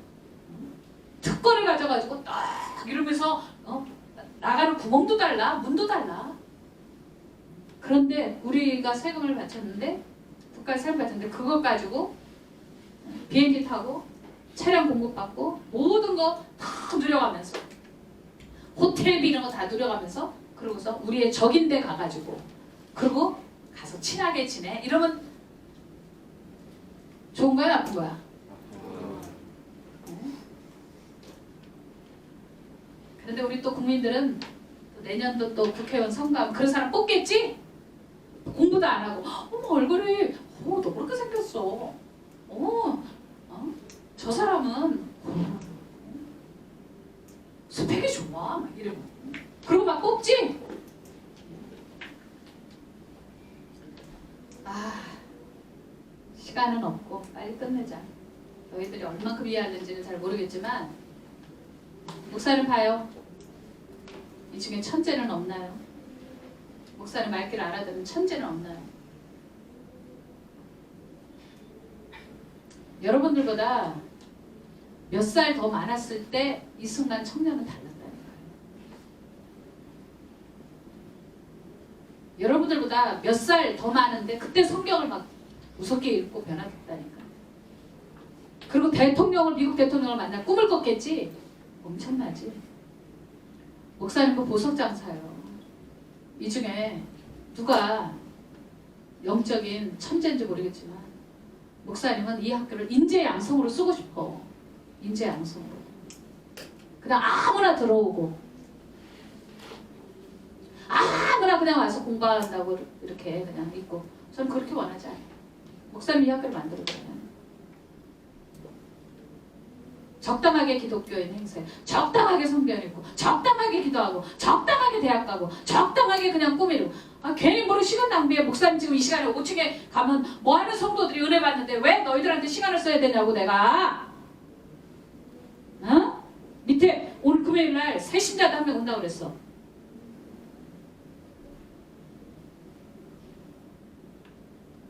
특권을 가져가지고 딱 이러면서 나가는 구멍도 달라. 문도 달라. 그런데 우리가 세금을 바쳤는데, 국가에 세금을 바쳤는데 그걸 가지고 비행기 타고 차량 공급받고 모든 거 다 누려가면서, 호텔비 이런 거 다 누려가면서, 그러고서 우리의 적인데 가가지고, 그리고 가서 친하게 지내. 이러면 좋은 거야, 나쁜 거야? 그런데 우리 또 국민들은 내년도 또 국회의원 선거하면 그런 사람 뽑겠지? 공부도 안 하고, 어머 얼굴이 너 그렇게 생겼어. 저 사람은 스펙이 좋아. 막 이러고. 그러고 막 뽑지? 시간은 없고 빨리 끝내자. 너희들이 얼만큼 이해하는지는 잘 모르겠지만, 목사님 봐요. 이 중에 천재는 없나요? 목사님 말귀를 알아듣는 천재는 없나요? 여러분들보다 몇 살 더 많았을 때 이 순간 청년은 달랐다니까요. 여러분들보다 몇 살 더 많은데 그때 성경을 막 무섭게 읽고 변화됐다니까요. 그리고 미국 대통령을 만날 꿈을 꿨겠지? 엄청나지? 목사님은 보석장사예요. 이 중에 누가 영적인 천재인지 모르겠지만, 목사님은 이 학교를 인재양성으로 쓰고 싶어. 인재양성으로. 그냥 아무나 들어오고 아무나 그냥 와서 공부한다고 이렇게 그냥 있고, 저는 그렇게 원하지 않아요. 목사님 이 학교를 만들었잖아요. 적당하게 기독교인 행세, 적당하게 성경 읽고, 적당하게 기도하고, 적당하게 대학 가고, 적당하게 그냥 꾸미고. 괜히 모르 시간 낭비해. 목사님 지금 이 시간에 5층에 가면 뭐하는 성도들이 은혜 받는데 왜 너희들한테 시간을 써야 되냐고 내가. 밑에 오늘 금요일날 새신자도 한 명 온다고 그랬어.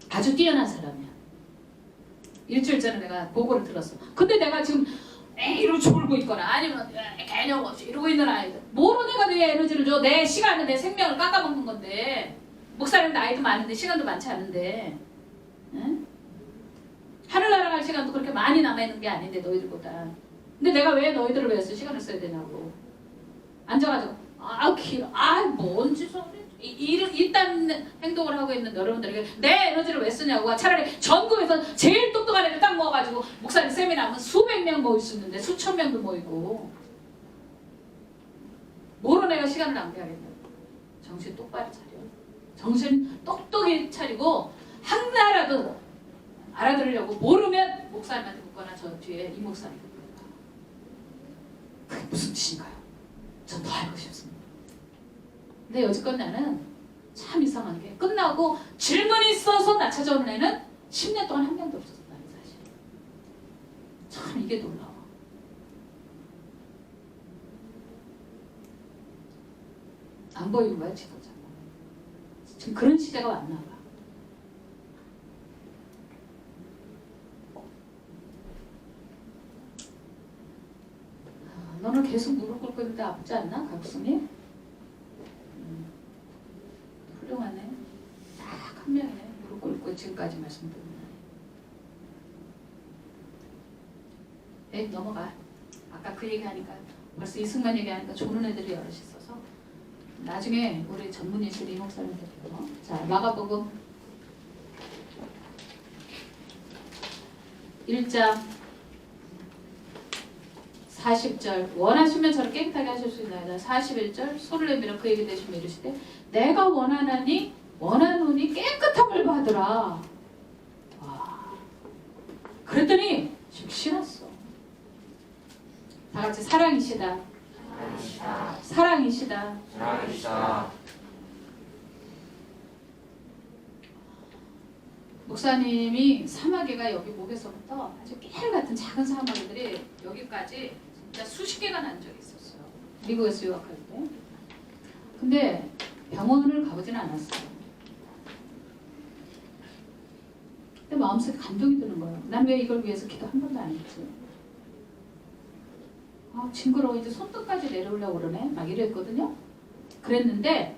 아주 뛰어난 사람이야. 일주일 전에 내가 보고를 들었어. 근데 내가 지금 이러고 졸고 있거나 아니면 개념 없이 이러고 있는 아이들, 뭐로 내가 내 에너지를 줘? 내 시간을, 내 생명을 깎아먹는 건데. 목사님 나이도 많은데 시간도 많지 않은데, 응? 하늘나라 갈 시간도 그렇게 많이 남아있는 게 아닌데 너희들보다. 근데 내가 왜 너희들을 위해서 시간을 써야 되냐고. 앉아가지고 길어. 뭔 짓을 이딴 행동을 하고 있는 여러분들에게 내 에너지를 왜 쓰냐고. 차라리 전국에서 제일 똑똑한 애를 딱 모아가지고 목사님 세미나 하면 수백 명 모일 수 있는데 수천 명도 모이고 뭐로 내가 시간을 낭비하겠냐고. 정신 똑바로 차려. 정신 똑똑히 차리고 하나라도 알아들으려고. 모르면 목사님한테 묻거나 저 뒤에 이 목사님 묻거나. 그게 무슨 뜻인가요? 전 더 알고 싶습니다. 근데 여지껏 나는 참 이상한 게 끝나고 질문이 있어서 나 찾아오는 애는 10년 동안 한 명도 없었어. 나는 사실 참 이게 놀라워. 안 보이는 거야 지도자가. 지금 그런 시대가 왔나 봐. 너는 계속 무릎 꿇고 있는데 아프지 않나? 각성이? 훌륭하네. 딱 한 명이네. 무릎 꿇고 지금까지 말씀드렸네. 넘어가. 아까 그 얘기하니까 벌써 이승만 얘기하니까 조는 애들이 여럿이 있어서 나중에 우리 전문의실 이 목사님 뵙고. 자, 마가복음 1장 40절 원하시면 저를 깨끗하게 하실 수 있나이다. 41절 소를 내밀어 그에게 대시며 이르시되 내가 원하나니 원하노니 깨끗함을 받으라. 와. 그랬더니 지금 신었어. 다 같이 사랑이시다. 사랑이시다. 사랑이시다. 목사님이 사마귀가 여기 목에서부터 아주 깨알 같은 작은 사마귀들이 여기까지 진짜 수십 개가 난 적이 있었어요. 미국에서 유학할 때. 근데 병원을 가보진 않았어요. 근데 마음속에 감동이 드는 거예요. 난 왜 이걸 위해서 기도 한 번도 안 했지? 아, 징그러워. 이제 손끝까지 내려오려고 그러네. 막 이랬거든요. 그랬는데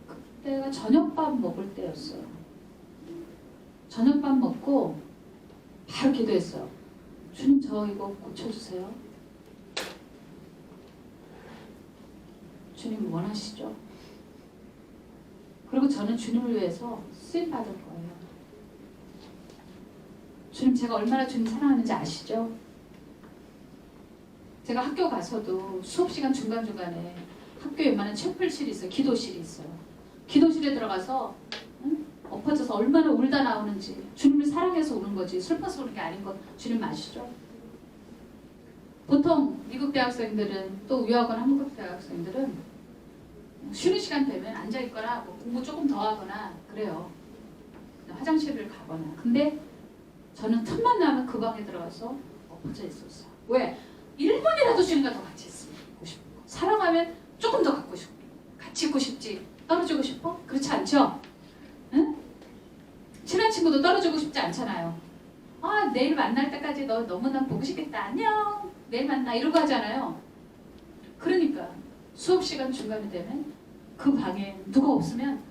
그때가 저녁밥 먹을 때였어요. 저녁밥 먹고 바로 기도했어요. 주님 저 이거 고쳐주세요. 주님 원하시죠? 그리고 저는 주님을 위해서 쓰임 받을 거예요. 주님 제가 얼마나 주님 사랑하는지 아시죠? 제가 학교 가서도 수업시간 중간중간에 학교에 웬만한 채플실이 있어요. 기도실이 있어요. 기도실에 들어가서 엎어져서 얼마나 울다 나오는지. 주님을 사랑해서 우는 거지 슬퍼서 우는 게 아닌 거 주님 아시죠? 보통 미국 대학생들은 또 유학원 한국 대학생들은 쉬는 시간 되면 앉아있거나 뭐 공부 조금 더 하거나 그래요. 화장실을 가거나. 근데 저는 틈만 나면 그 방에 들어가서 엎어져 있었어요. 왜? 1분이라도 주님과 더 같이 있고 싶고 사랑하면 조금 더 갖고 싶고 같이 있고 싶지 떨어지고 싶어? 그렇지 않죠? 응? 친한 친구도 떨어지고 싶지 않잖아요. 아 내일 만날 때까지 너 너무나 보고 싶겠다. 안녕 내일 만나 이러고 하잖아요. 그러니까 수업 시간 중간이 되면 그 방에 누가 없으면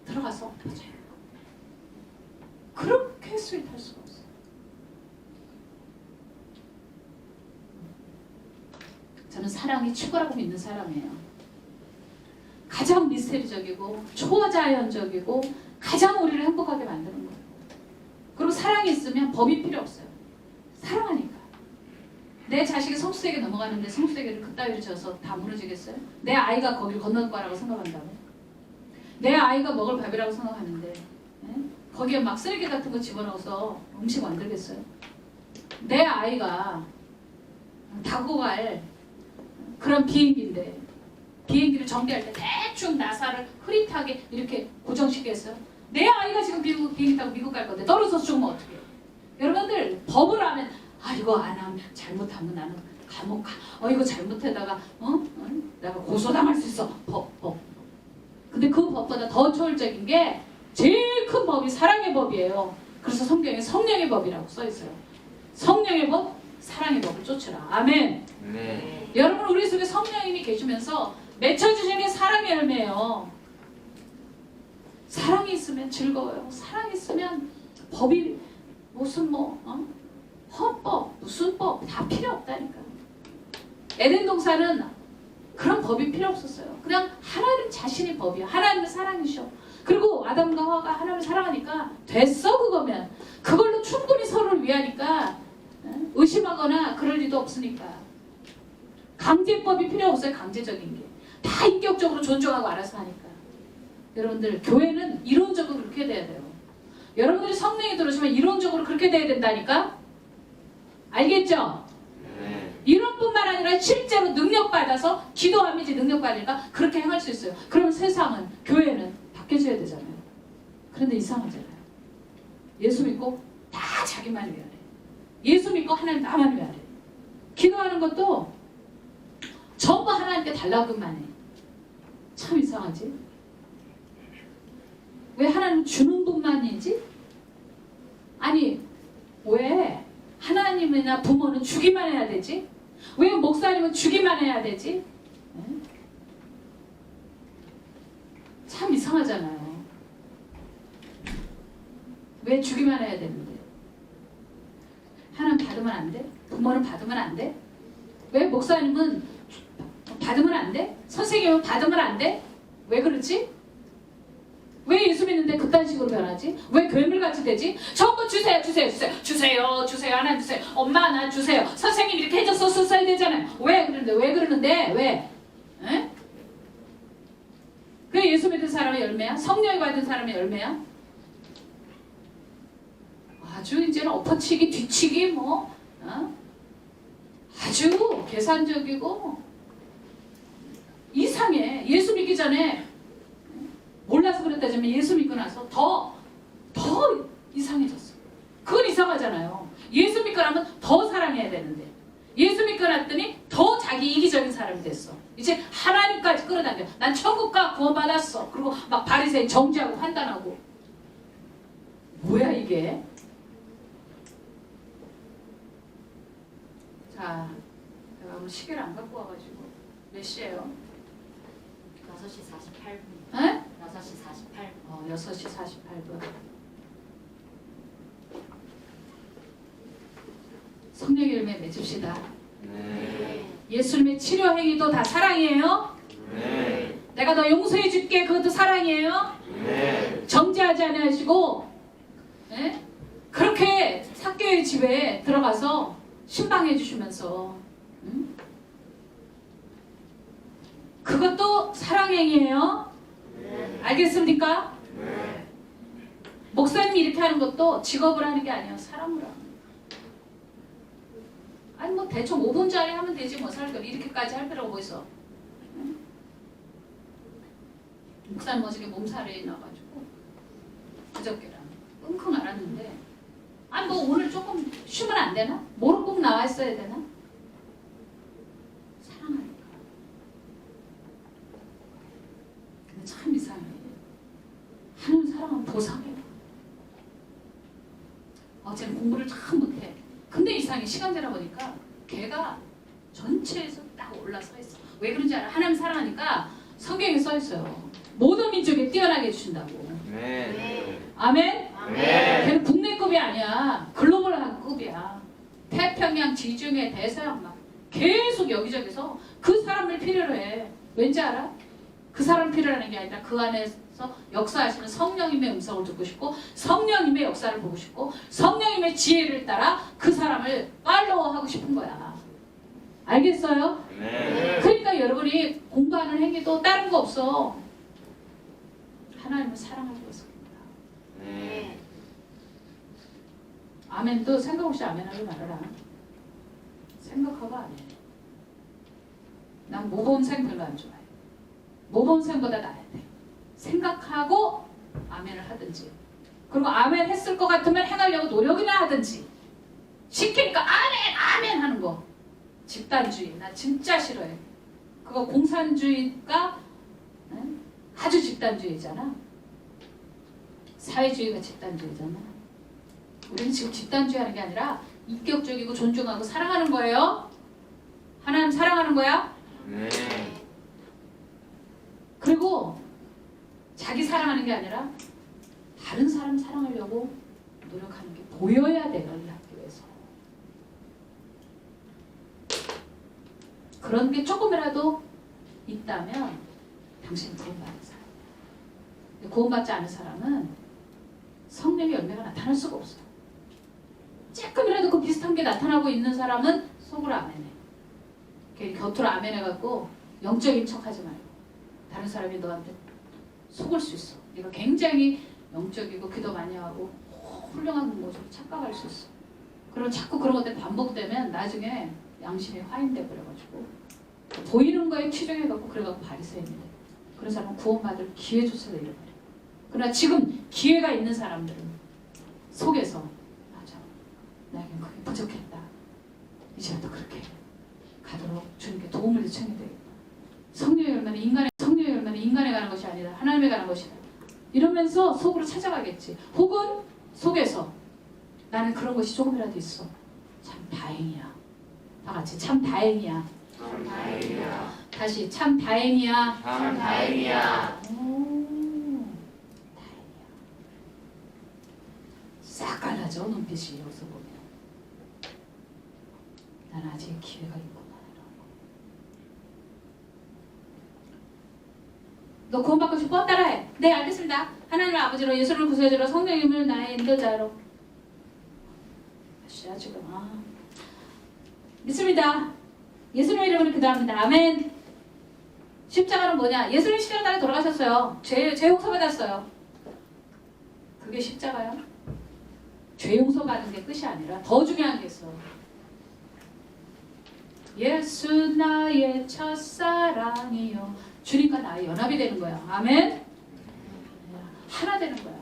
들어가서 엎어져요. 그렇게 스윗할 수가 없어요. 저는 사랑이 최고라고 믿는 사람이에요. 가장 미스테리적이고 초자연적이고 가장 우리를 행복하게 만드는 거예요. 그리고 사랑이 있으면 법이 필요 없어요. 사랑하니까. 내 자식이 성수에게 넘어가는데 성수에게를 그따위로 져서 다 무너지겠어요? 내 아이가 거길 건널 거라고 생각한다면? 내 아이가 먹을 밥이라고 생각하는데 거기에 막 쓰레기 같은 거 집어넣어서 음식 만들겠어요? 내 아이가 타고 갈 그런 비행기인데 비행기를 정비할 때 대충 나사를 흐릿하게 이렇게 고정시켰어요. 내 아이가 지금 비행기 타고 미국 갈 건데 떨어져서 죽으면 어떡해요? 여러분들 법을 하면 이거 안 하면 잘못하면 나는 감옥 가. 이거 잘못해다가 내가 고소당할 수 있어. 법. 근데 그 법보다 더 초월적인 게 제일 큰 법이 사랑의 법이에요. 그래서 성경에 성령의 법이라고 써 있어요. 성령의 법, 사랑의 법을 쫓으라. 아멘. 네. 여러분 우리 속에 성령님이 계시면서 맺혀주신 게 사랑의 열매예요. 사랑이 있으면 즐거워요. 사랑이 있으면 법이 무슨 헌법, 무슨 법 다 필요 없다니까. 에덴 동산은 그런 법이 필요 없었어요. 그냥 하나님 자신이 법이야. 하나님의 사랑이셔. 그리고 아담과 하와가 하나님을 사랑하니까 됐어 그거면. 그걸로 충분히 서로를 위하니까 의심하거나 그럴 일도 없으니까. 강제법이 필요 없어요. 강제적인 게. 다 인격적으로 존중하고 알아서 하니까. 여러분들 교회는 이론적으로 그렇게 돼야 돼요. 여러분들이 성령이 들어오시면 이론적으로 그렇게 돼야 된다니까. 알겠죠? 이론뿐만 아니라 실제로 능력받아서 기도하면 이제 능력받으니까 그렇게 행할 수 있어요. 그러면 세상은, 교회는 바뀌어져야 되잖아요. 그런데 이상하잖아요. 예수 믿고 다 자기만 위하래. 예수 믿고 하나님 나만 위하래. 기도하는 것도 전부 하나님께 달라고만 해. 참 이상하지? 왜 하나님 주는 분만이지? 아니 왜 하나님이나 부모는 주기만 해야 되지? 왜 목사님은 주기만 해야 되지? 참 이상하잖아요. 왜 주기만 해야 되는데? 하나님 받으면 안 돼? 부모는 받으면 안 돼? 왜 목사님은 받으면 안 돼? 선생님은 받으면 안 돼? 왜 그러지? 왜 예수 믿는데 그딴 식으로 변하지? 왜 괴물같이 되지? 전부 주세요, 주세요, 주세요, 주세요, 주세요, 하나 주세요, 엄마 나 주세요, 선생님 이렇게 해줘서 써야 되잖아요. 왜 그러는데? 왜 그러는데? 왜? 에? 그게 예수 믿는 사람의 열매야? 성령이 받은 사람의 열매야? 아주 이제는 엎어치기, 뒤치기 뭐 아주 계산적이고 이상해. 예수 믿기 전에 몰라서 그랬다지만 예수 믿고 나서 더 이상해졌어. 그건 이상하잖아요. 예수 믿고 나면 더 사랑해야 되는데 예수 믿고 났더니 더 자기 이기적인 사람이 됐어. 이제 하나님까지 끌어당겨. 난 천국 가 구원받았어. 그리고 막 바리새인 정죄하고 판단하고. 뭐야 이게? 자, 내가 오늘 시계를 안 갖고 와가지고 몇 시예요? 6시 48분. 에? 6시 48분. 6시 48분. 성령의 열매 맺읍시다. 네. 예수님의 치료 행위도 다 사랑이에요. 네. 내가 너 용서해 줄게. 그것도 사랑이에요. 네. 정죄하지 않으시고 그렇게 삭개의 집에 들어가서 신방해 주시면서 그것도 사랑행위예요. 네. 알겠습니까? 네. 목사님이 이렇게 하는 것도 직업을 하는 게 아니에요. 사람으로 하는 거예요. 아니 뭐 대충 5분짜리 하면 되지 뭐 살 거 이렇게까지 할 필요가 뭐 있어. 목사님 어저께 몸살이 나가지고 그저께랑 끙끙 앓았는데 아니 뭐 오늘 조금 쉬면 안 되나? 모로 꼭 나와 있어야 되나? 사랑하니까. 근데 참 이상해. 하나님 사랑은 보상해요. 어제는 공부를 참 못해. 근데 이상해. 시간 되다 보니까 걔가 전체에서 딱 올라서 있어. 왜 그런지 알아? 하나님 사랑하니까 성경에 써 있어요. 모든 민족에 뛰어나게 해주신다고. 네. 아멘? 네. 걔는 국내급이 아니야. 글로벌한 급이야. 태평양, 지중해, 대서양 막 계속 여기저기서 그 사람을 필요로 해. 왠지 알아? 그 사람 필요로 하는 게 아니라 그 안에서 역사하시는 성령님의 음성을 듣고 싶고 성령님의 역사를 보고 싶고 성령님의 지혜를 따라 그 사람을 팔로우하고 싶은 거야. 알겠어요? 네. 그러니까 여러분이 공부하는 행위도 다른 거 없어. 하나님을 사랑하기 위해서입니다. 네. 아멘도 생각 없이 아멘하지 말아라. 생각하고 아멘. 난 모범생 별로 안 좋아해. 모범생보다 나아야 돼. 생각하고 아멘을 하든지 그리고 아멘 했을 것 같으면 행하려고 노력이나 하든지 시키니까 아멘 아멘 하는 거 집단주의 나 진짜 싫어해. 그거 공산주의가 아주 집단주의잖아. 사회주의가 집단주의잖아. 우리는 지금 집단주의 하는 게 아니라 인격적이고 존중하고 사랑하는 거예요. 하나님 사랑하는 거야. 네. 그리고 자기 사랑하는 게 아니라 다른 사람 사랑하려고 노력하는 게 보여야 돼요. 이 학교에서. 그런 게 조금이라도 있다면 당신은 구원받은 사람이야. 구원받지 않은 사람은 성령의 열매가 나타날 수가 없어. 조금이라도 그 비슷한 게 나타나고 있는 사람은 속으로 아멘해. 괜히 겉으로 아멘해갖고 영적인 척하지 말고 다른 사람이 너한테 속을 수 있어. 네가 굉장히 영적이고 기도 많이 하고 훌륭한 모습으로 착각할 수 있어. 그럼 자꾸 그런 것들이 반복되면 나중에 양심이 화인돼 버려가지고 보이는 거에 취중해갖고 그래갖고 바리새인이 돼. 그런 사람은 구원받을 기회조차도 잃어버려. 그러나 지금 기회가 있는 사람들은 속에서 맞아, 나에겐 그게 부족했다. 이제부터 그렇게 가도록 주님께 도움을 요청해야 되겠다. 성령의 열매는 인간에 가는 것이 아니다. 하나님에 가는 것이다. 이러면서 속으로 찾아가겠지. 혹은 속에서 나는 그런 것이 조금이라도 있어. 참 다행이야. 다 같이 참 다행이야. 참 다행이야. 다시 참 다행이야. 참 다행이야. 다행이야. 싹 갈라져 눈빛이 여기서 보면. 난 아직 기회가 있구나. 너 구원받고 싶어? 따라해. 네, 알겠습니다. 하나님 아버지로 예수를 구세주로 성령님을 나의 인도자로. 아시아 지금 믿습니다. 예수님의 이름으로 기도합니다. 아멘. 십자가는 뭐냐? 예수님 십자가에 돌아가셨어요. 죄 용서 받았어요. 그게 십자가요? 죄 용서 받은 게 끝이 아니라 더 중요한 게 있어. 예수 나의 첫사랑이요. 주님과 나의 연합이 되는 거야. 아멘. 하나 되는 거야.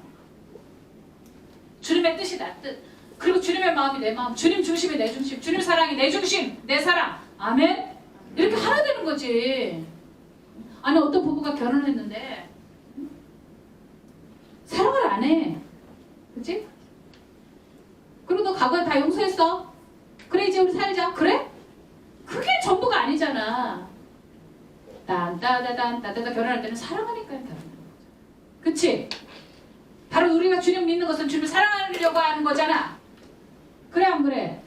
주님의 뜻이 나 뜻. 그리고 주님의 마음이 내 마음. 주님 중심이 내 중심. 주님 사랑이 내 중심. 내 사랑. 아멘. 이렇게 하나 되는 거지. 아니 어떤 부부가 결혼을 했는데 사랑을 안 해. 그치? 그리고 너 과거에 다 용서했어. 그래 이제 우리 살자. 그래? 그게 전부가 아니잖아. 따다다단 결혼할 때는 사랑하니까 결혼하는 거죠. 그치? 바로 우리가 주님 믿는 것은 주님을 사랑하려고 하는 거잖아. 그래 안 그래?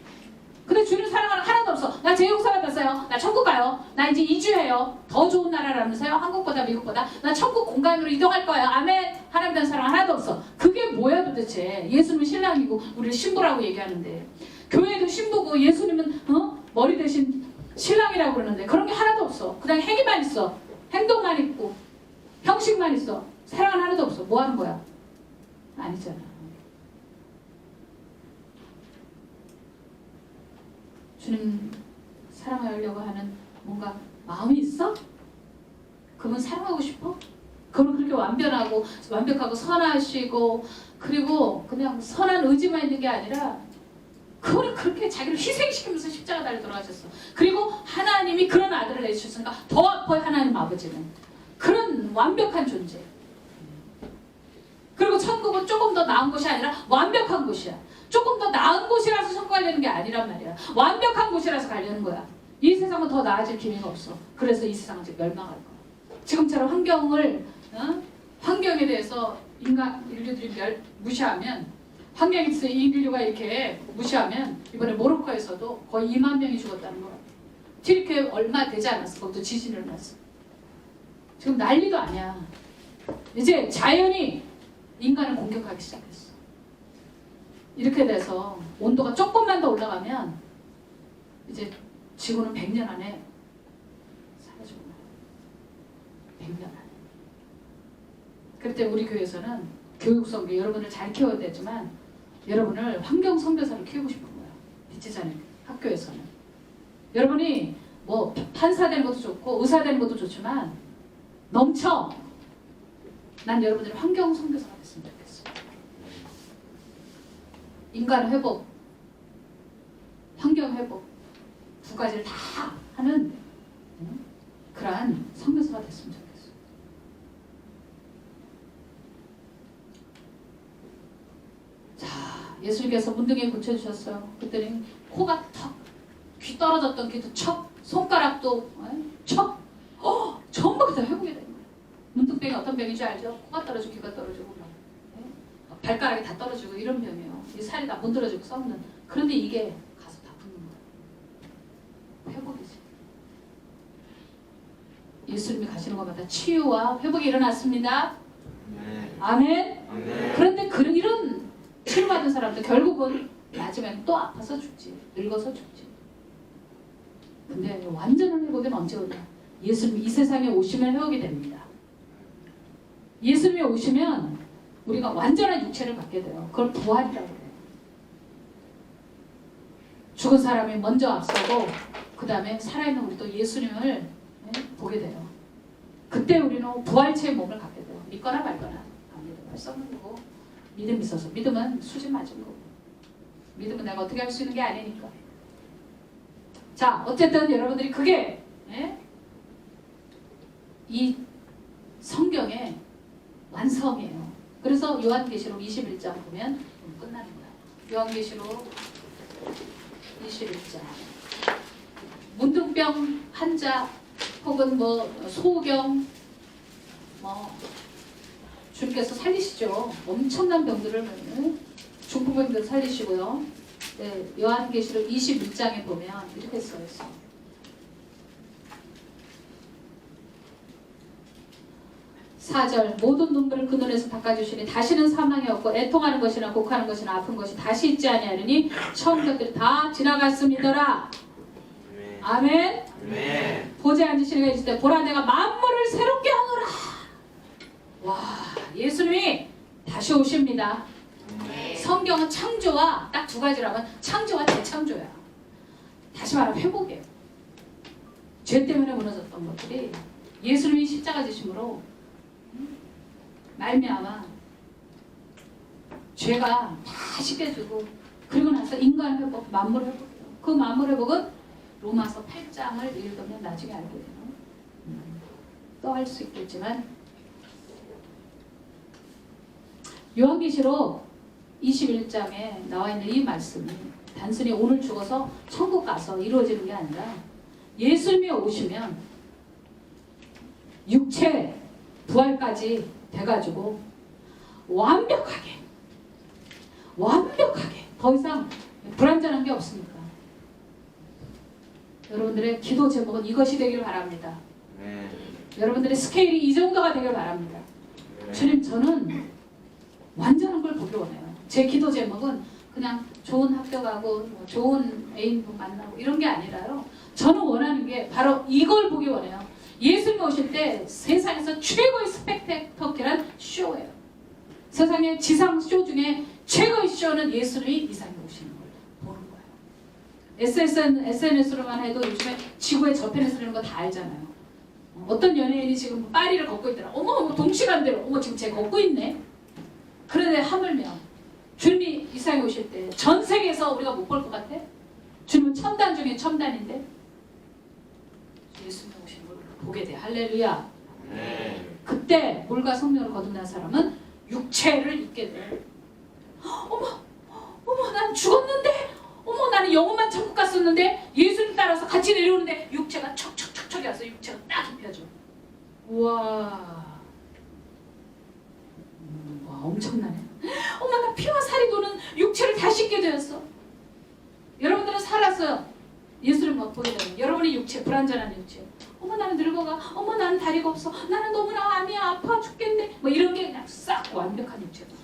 근데 주님 사랑하는 하나도 없어. 나 죄 용서 받았어요. 나 천국 가요. 나 이제 이주해요. 더 좋은 나라라면서요. 한국보다 미국보다. 나 천국 공간으로 이동할 거예요. 아멘. 하나님 된 사랑 하나도 없어. 그게 뭐야 도대체. 예수님은 신랑이고 우리를 신부라고 얘기하는데 교회도 신부고 예수님은 머리 대신 신랑이라고 그러는데 그런 게 하나도 없어. 그냥 행위만 있어. 행동만 있고 형식만 있어. 사랑은 하나도 없어. 뭐 하는 거야? 아니잖아. 주님 사랑하려고 하는 뭔가 마음이 있어? 그분 사랑하고 싶어? 그분 그렇게 완벽하고 선하시고 그리고 그냥 선한 의지만 있는 게 아니라 그분이 그렇게 자기를 희생시키면서 십자가 달려 돌아가셨어. 그리고 하나님이 그런 아들을 내주셨으니까 더 아파요. 하나님 아버지는 그런 완벽한 존재. 그리고 천국은 조금 더 나은 곳이 아니라 완벽한 곳이야. 조금 더 나은 곳이라서 천국 가려는 게 아니란 말이야. 완벽한 곳이라서 가려는 거야. 이 세상은 더 나아질 기미가 없어. 그래서 이 세상은 지금 멸망할 거야. 지금처럼 환경에 대해서 인류들이 무시하면 환경에 대해서 인류가 이렇게 무시하면 이번에 모로코에서도 거의 2만 명이 죽었다는 거야. 튀르키예 얼마 되지 않았어. 거기도 지진이 일어났어. 지금 난리도 아니야. 이제 자연이 인간을 공격하기 시작했어. 이렇게 돼서 온도가 조금만 더 올라가면 이제 지구는 100년 안에 사라지고 말이야. 100년 안에. 그때 우리 교회에서는 교육성교 여러분을 잘 키워야 되지만 여러분을 환경 선교사로 키우고 싶은 거야. 빛지자는 학교에서는. 여러분이 뭐 판사 되는 것도 좋고 의사 되는 것도 좋지만 넘쳐. 난 여러분들이 환경 선교사가 됐으면 좋겠어. 인간 회복, 환경 회복 두 가지를 다 하는 그러한 선교사가 됐으면 좋겠어. 자, 예수님께서 문둥이 고쳐주셨어요. 그랬더니 코가 턱, 귀 떨어졌던 귀도 척, 손가락도 척, 전부 다 회복이 되는 거예요. 문둥병이 어떤 병인지 알죠? 코가 떨어지고 귀가 떨어지고 발가락이 다 떨어지고 이런 병이에요. 이 살이 다 문드러지고 썩는. 그런데 이게 가서 다 붙는 거예요. 회복이지. 예수님이 가시는 것마다 치유와 회복이 일어났습니다. 네. 아멘. 아멘. 그런데 이런 치료받은 사람도 결국은 마지막에 또 아파서 죽지. 늙어서 죽지. 근데 완전한 회복은 언제 오냐? 예수님이 이 세상에 오시면 회복이 됩니다. 예수님이 오시면 우리가 완전한 육체를 갖게 돼요. 그걸 부활이라고 해요. 죽은 사람이 먼저 앞서고 그 다음에 살아있는 우리도 예수님을 보게 돼요. 그때 우리는 부활체의 몸을 갖게 돼요. 믿거나 말거나 안 믿으면 썩는 거고 믿음이 있어서 믿음은 수지 맞은 거고 믿음은 내가 어떻게 할 수 있는 게 아니니까. 자 어쨌든 여러분들이 그게 이 성경의 완성이에요. 그래서 요한계시록 21장 보면 끝나는 거야. 요한계시록 21장 문둥병 환자 혹은 뭐 소경 주님께서 살리시죠. 엄청난 병들을 중풍병들 살리시고요. 네, 요한계시록 21장에 보면 이렇게 써있어. 4절 모든 눈물을 그 눈에서 닦아주시니 다시는 사망이 없고 애통하는 것이나 곡하는 것이나 아픈 것이 다시 있지 아니하리니 처음 것들이 다 지나갔음이더라. 아멘. 네. 보좌에 앉으시는 이가 있을 때 보라 내가 만물을 새롭게 하노라. 와 예수님이 다시 오십니다. 성경은 창조와 딱 두 가지라면 창조와 재창조야. 다시 말하면 회복이에요. 죄 때문에 무너졌던 것들이 예수님이 십자가 지심으로 말미암아 죄가 다 씻겨지고 그리고 나서 인간 회복, 만물 회복이에요. 그 만물 회복은 로마서 8장을 읽으면 나중에 알게 돼요. 또 할 수 있겠지만 요한계시록 21장에 나와 있는 이 말씀이 단순히 오늘 죽어서 천국 가서 이루어지는 게 아니라 예수님이 오시면 육체 부활까지 돼가지고 완벽하게 더 이상 불완전한 게 없습니다. 여러분들의 기도 제목은 이것이 되길 바랍니다. 네. 여러분들의 스케일이 이 정도가 되길 바랍니다. 네. 주님 저는 완전한 걸 보기 원해요. 제 기도 제목은 그냥 좋은 학교 가고 좋은 애인분 만나고 이런 게 아니라요. 저는 원하는 게 바로 이걸 보기 원해요. 예수님 오실 때 세상에서 최고의 스펙테클한 쇼예요. 세상의 지상 쇼 중에 최고의 쇼는 예수님이 이 세상에 오시는 걸 보는 거예요. SNS로만 해도 요즘에 지구의 저편에서 이런 거 다 알잖아요. 어떤 연예인이 지금 파리를 걷고 있더라. 어머 동시간대로 어머 지금 쟤 걷고 있네. 그런데 하물며 주님이 이 세상에 오실 때 전 세계에서 우리가 못 볼 것 같아? 주님은 첨단 중에 첨단인데 예수님 오시는 걸 보게 돼. 할렐루야. 네. 그때 물과 성령을 거듭난 사람은 육체를 입게 돼. 어머 난 죽었는데 어머 나는 영혼만 천국 갔었는데 예수님 따라서 같이 내려오는데 육체가 척척척척이 와서 육체가 딱 입혀져. 우와 엄청나네. 어머 나 피와 살이 도는 육체를 다시 입게 되었어. 여러분들은 살아서 예수를 못 보게 되면 여러분의 육체 불완전한 육체. 어머 나는 늙어가. 어머 나는 다리가 없어. 나는 너무나 암이 아파 죽겠네. 뭐 이런 게 그냥 싹 완벽한 육체다.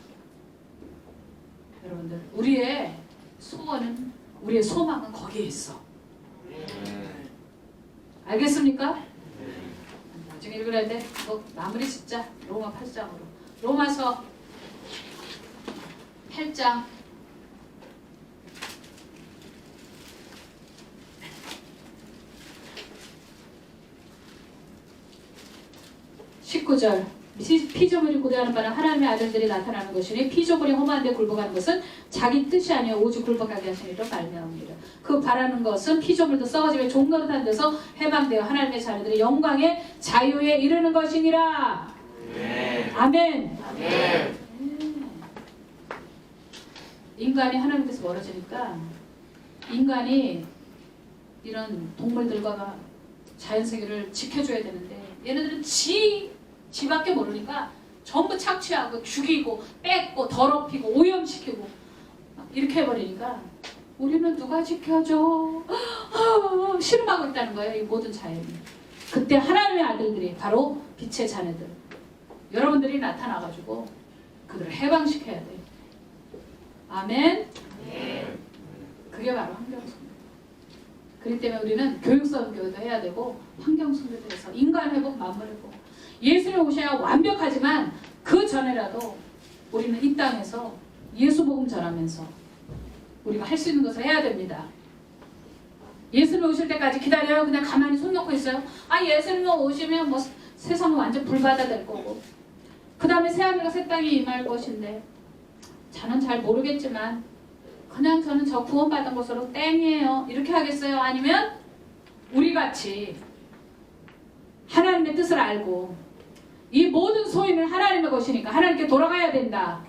여러분들 우리의 소원은 우리의 소망은 거기에 있어. 알겠습니까? 나중에 읽으려 돼. 뭐 마무리 짓자. 로마 8장으로. 로마서 8장 19절 피조물이 고대하는 바는 하나님의 아들들이 나타나는 것이니 피조물이 험한 데 굴복하는 것은 자기 뜻이 아니요 오직 굴복하게 하시니로 말미암으리라. 그 바라는 것은 피조물도 썩어지며 종노릇한 데서 해방되어 하나님의 자녀들이 영광의 자유에 이르는 것이니라. 네. 아멘. 네. 인간이 하나님께서 멀어지니까 인간이 이런 동물들과 자연세계를 지켜줘야 되는데 얘네들은 지밖에 모르니까 전부 착취하고 죽이고 뺏고 더럽히고 오염시키고 이렇게 해버리니까 우리는 누가 지켜줘? 신음하고 있다는 거예요. 이 모든 자연이. 그때 하나님의 아들들이 바로 빛의 자녀들 여러분들이 나타나가지고 그들을 해방시켜야 돼요. 아멘. 그게 바로 환경숭배. 그렇기 때문에 우리는 교육선교도 해야 되고 환경숭배도 해서 인간회복, 만물회복. 예수님 오셔야 완벽하지만 그 전에라도 우리는 이 땅에서 예수복음 전하면서 우리가 할 수 있는 것을 해야 됩니다. 예수님 오실 때까지 기다려요? 그냥 가만히 손 놓고 있어요? 아, 예수님 오시면 뭐 세상은 완전 불바다 될 거고 그 다음에 새하늘과 새 땅이 임할 것인데 저는 잘 모르겠지만 그냥 저는 저 구원받은 것으로 땡이에요. 이렇게 하겠어요? 아니면 우리같이 하나님의 뜻을 알고 이 모든 소인은 하나님의 것이니까 하나님께 돌아가야 된다.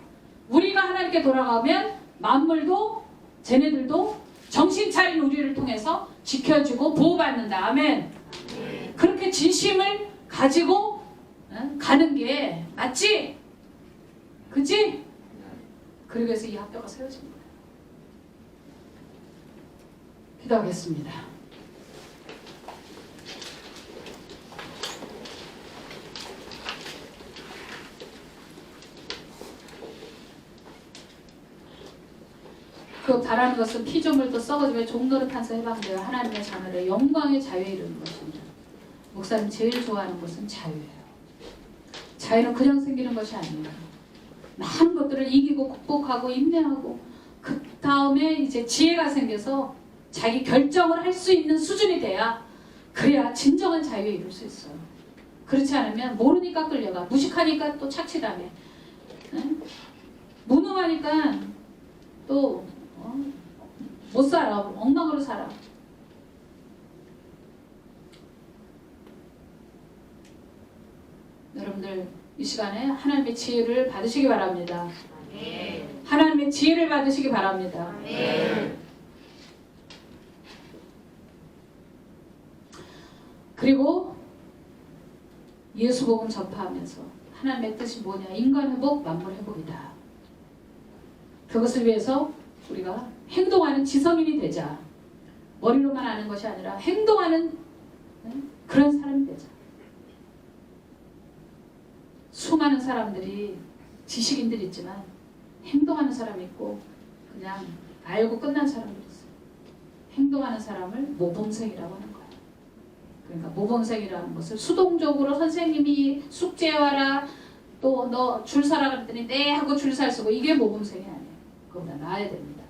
우리가 하나님께 돌아가면 만물도 쟤네들도 정신 차린 우리를 통해서 지켜주고 보호받는다. 아멘. 그렇게 진심을 가지고 가는 게 맞지? 그치? 그러기 위해서 이 학교가 세워진 거예요. 기도하겠습니다. 그 바라는 것은 피조물도 썩어지며 종노릇한서 해방되어 하나님의 자녀를 영광의 자유에 이르는 것입니다. 목사님 제일 좋아하는 것은 자유예요. 자유는 그냥 생기는 것이 아니에요. 많은 것들을 이기고 극복하고 인내하고 그 다음에 이제 지혜가 생겨서 자기 결정을 할 수 있는 수준이 돼야 그래야 진정한 자유에 이룰 수 있어요. 그렇지 않으면 모르니까 끌려가, 무식하니까 또 착취당해, 무능하니까 또 못 살아, 엉망으로 살아. 여러분들 이 시간에 하나님의 지혜를 받으시기 바랍니다. 하나님의 지혜를 받으시기 바랍니다. 그리고 예수복음 전파하면서 하나님의 뜻이 뭐냐? 인간회복, 만물회복이다. 그것을 위해서 우리가 행동하는 지성인이 되자. 머리로만 아는 것이 아니라 행동하는 그런 사람이 되자. 수많은 사람들이 지식인들 있지만 행동하는 사람이 있고 그냥 알고 끝난 사람들이 있어요. 행동하는 사람을 모범생이라고 하는 거예요. 그러니까 모범생이라는 것을 수동적으로 선생님이 숙제해와라, 또 너 줄 서라 그랬더니 네 하고 줄 살 쓰고, 이게 모범생이 아니에요. 그거보다 나아야 됩니다.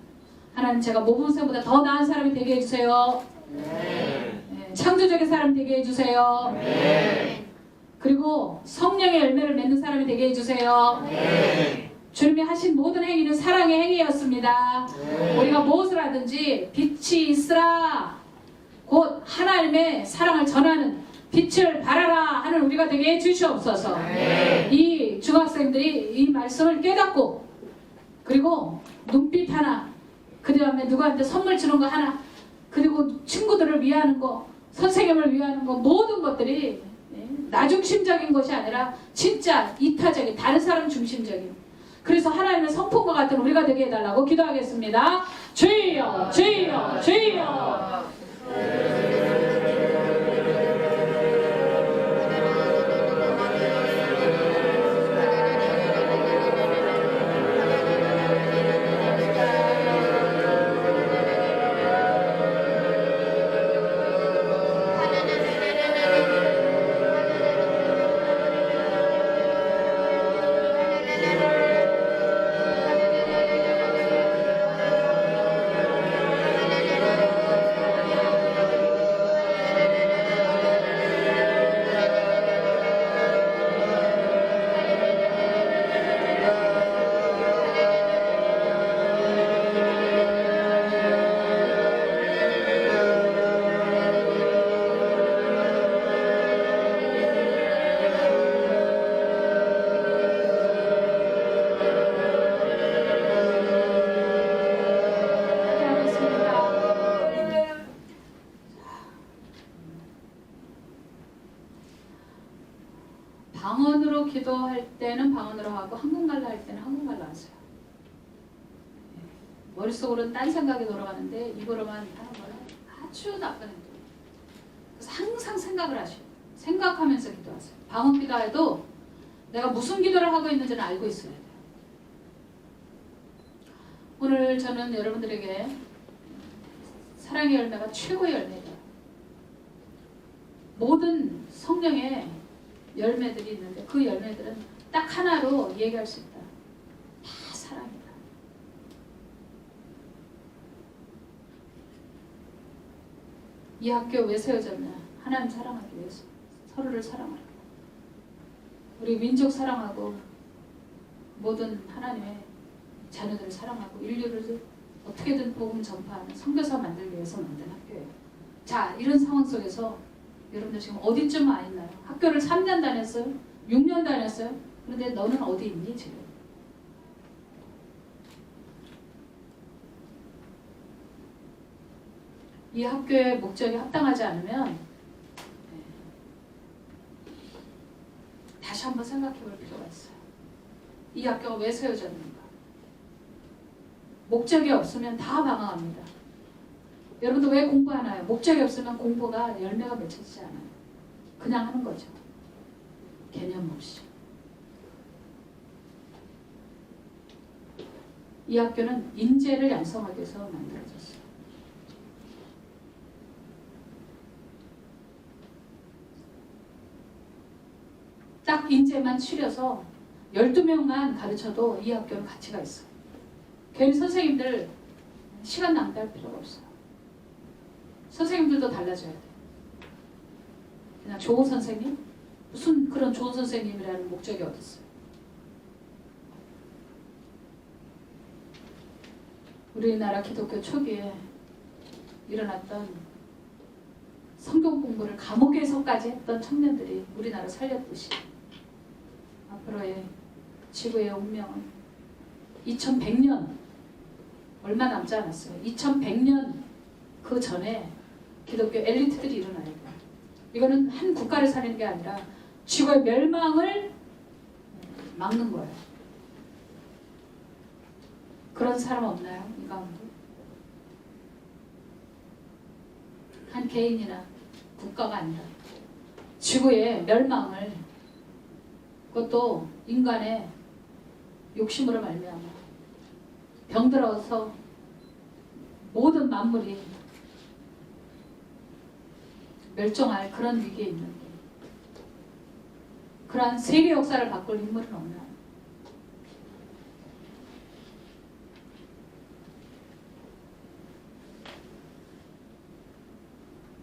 하나님, 제가 모범생보다 더 나은 사람이 되게 해주세요. 창조적인 사람이 되게 해주세요. 그리고 성령의 열매를 맺는 사람이 되게 해주세요. 주님이 하신 모든 행위는 사랑의 행위였습니다. 우리가 무엇을 하든지 빛이 있으라, 곧 하나님의 사랑을 전하는 빛을 발하라 하는 우리가 되게 해주시옵소서. 이 중학생들이 이 말씀을 깨닫고, 그리고 눈빛 하나, 그 다음에 누구한테 선물 주는 거 하나, 그리고 친구들을 위하는 거, 선생님을 위하는 거, 모든 것들이 나 중심적인 것이 아니라 진짜 이타적인, 다른 사람 중심적인, 그래서 하나님의 성품과 같은 우리가 되게 해달라고 기도하겠습니다. 주여, 주여, 주여. 방언으로 기도할 때는 방언으로 하고 한국말로 할 때는 한국말로 하세요. 머릿속으로는 딴 생각이 돌아가는데 입으로만 하는 거는 아주 나쁜 행동. 그래서 항상 생각을 하셔요. 생각하면서 기도하세요. 방언 기도해도 내가 무슨 기도를 하고 있는지는 알고 있어야 돼요. 오늘 저는 여러분들에게 사랑의 열매가 최고의 열매다. 모든 성령의 열매들이 있는데 그 열매들은 딱 하나로 얘기할 수 있다. 다 사랑이다. 이 학교 왜 세워졌냐? 하나님 사랑하기 위해서. 서로를 사랑하라. 우리 민족 사랑하고 모든 하나님의 자녀들을 사랑하고 인류를 어떻게든 복음 전파하는 선교사 만들기 위해서 만든 학교예요. 자, 이런 상황 속에서 여러분들 지금 어디쯤 와 있나요? 학교를 3년 다녔어요? 6년 다녔어요? 그런데 너는 어디 있니 지금? 이 학교의 목적이 합당하지 않으면 다시 한번 생각해 볼 필요가 있어요. 이 학교가 왜 세워졌는가? 목적이 없으면 다 방황합니다. 여러분도 왜 공부하나요? 목적이 없으면 공부가 열매가 맺혀지지 않아요. 그냥 하는 거죠. 개념 없이. 이 학교는 인재를 양성하기 위해서 만들어졌어요. 딱 인재만 추려서 12명만 가르쳐도 이 학교는 가치가 있어요. 괜히 선생님들 시간 낭비할 필요가 없어요. 선생님들도 달라져야 돼요. 그냥 좋은 선생님? 무슨 그런 좋은 선생님이라는 목적이 어디 있어요? 우리나라 기독교 초기에 일어났던 성경 공부를 감옥에서까지 했던 청년들이 우리나라 살렸듯이 앞으로의 지구의 운명은 2100년 얼마 남지 않았어요. 2100년 그 전에 기독교 엘리트들이 일어나야 돼요. 이거는 한 국가를 살리는 게 아니라 지구의 멸망을 막는 거예요. 그런 사람 없나요? 이 가운데? 한 개인이나 국가가 아니라 지구의 멸망을, 그것도 인간의 욕심으로 말미암아 병들어서 모든 만물이 멸종할 그런 위기에 있는데 그러한 세계 역사를 바꿀 인물은 없나요?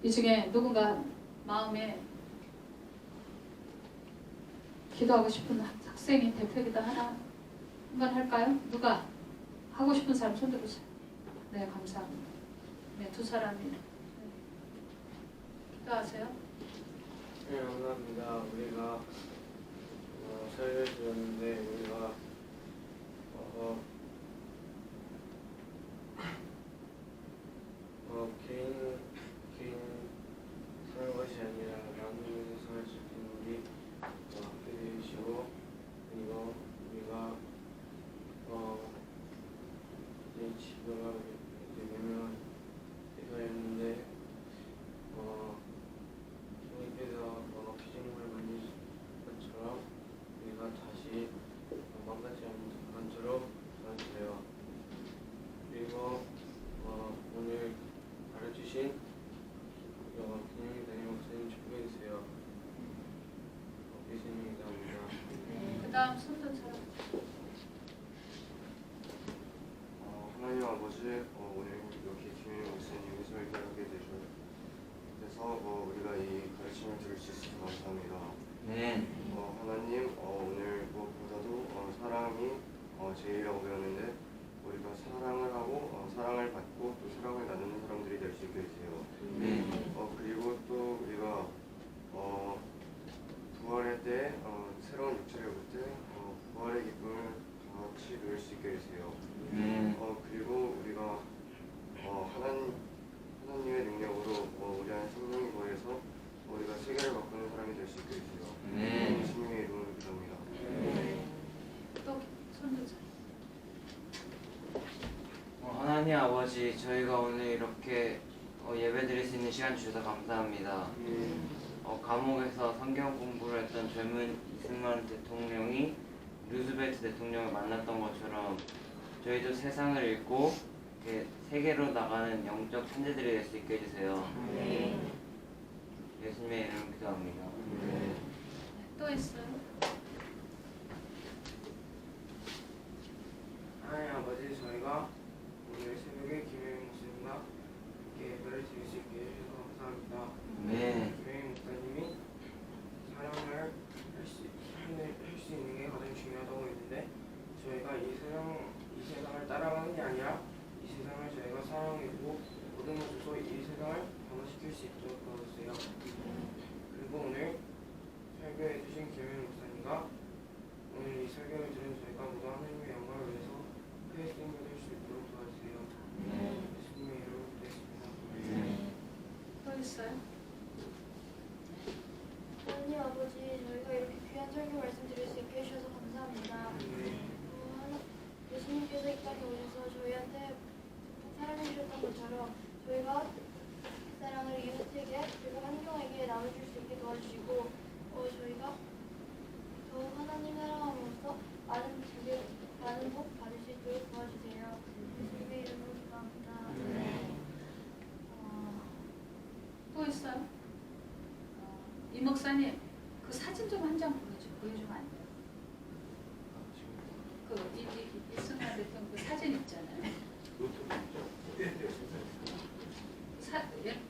이 중에 누군가 마음에 기도하고 싶은 학생이 대표기도 하나 한번 할까요? 누가 하고 싶은 사람 손 들으세요. 네, 감사합니다. 네, 두 사람이 기도하세요. 네, 감사합니다. 우리가 설교를 들었는데 우리가 개인 사는 것이 아니라 나누면서 살 수 있는 우리 학교 되시고, 그리고 우리가 이제 집에 가게 되면 기도했는데 주님께서 피조물을 만드신 것처럼 우리가 다시 망가지 않는 것처럼 도와주세요. 그리고 오늘 가르치신 김영희 담임 목사님 축복해주세요. 예수님 감사합니다. 그 다음 손든 사람. 하나님 아버지, 오늘 이렇게 김영희 목사님이 설교하게 되셔서 우리가 이 가르침을 들을 수 있어서 감사합니다. 네. 하나님, 오늘 무엇보다도 사랑이 제일이라고 배웠는데 우리가 사랑을 하고 사랑을 받고 또 사랑을 나누는 사람들이 될 수 있게 해주세요. 네. 그리고 또 우리가 부활의 때 새로운 육체를 볼 때 부활의 기쁨을 같이 누릴 수 있게 해주세요. 그리고 우리가 하나님의 능력으로 우리 안에 성령이 거해서 우리가 세계를 바꾸는 사람이 될 수 있게 해주세요. 예수님의 이름으로 기도합니다. 또 손든 사람. 하나님 아버지, 저희가 오늘 이렇게 예배 드릴 수 있는 시간 주셔서 감사합니다. 감옥에서 성경 공부를 했던 젊은 이승만 대통령이 루즈벨트 대통령을 만났던 것처럼 저희도 세상을 읽고 이렇게 세계로 나가는 영적 천재들이 될 수 있게 해주세요. 예수님의 이름으로 기도합니다. 또 있어요? 하나님 아버지, 저희가 오늘 새벽에 김혜민 목사님과 함께 예배를 드릴 수 있게 해주셔서 감사합니다. 네. 김혜민 목사님이 사랑을 할 수 있는 게 가장 중요하다고 했는데, 저희가 이 세상을 따라가는 게 아니라 이 세상을 저희가 사랑하고 모든 것으로 이 세상을 변화시킬 수 있도록 도와주세요. 그리고 오늘 설교해 주신 김혜민 목사님과 오늘 이 설교를 들은 저희가 모두 하나님의 영광을 위해서 크게 쓰임을 할 수 있도록 도와주세요. 예수님의 이름으로 기도했습니다. 또 있어요? 하나님 아버지, 저희가 이렇게 귀한 설교 말씀드릴 수 있게 해주셔서 감사합니다. 예수님께서 이 땅에 오셔서 저희한테 사랑해 주셨던 것처럼 저희가 사랑을 이웃에게 그리고 환경에게 나눠줄 수 있게 도와주시고 저희가 더욱 하나님 사랑함으로써 많은 복 받을 수 있도록 도와주세요. 예수님의 이름으로 기도합니다. 또 있어요? 이 목사님 그 사진 좀 한 장 보여주면 안 돼요? 그 이승만 대통령 그 사진 있잖아요.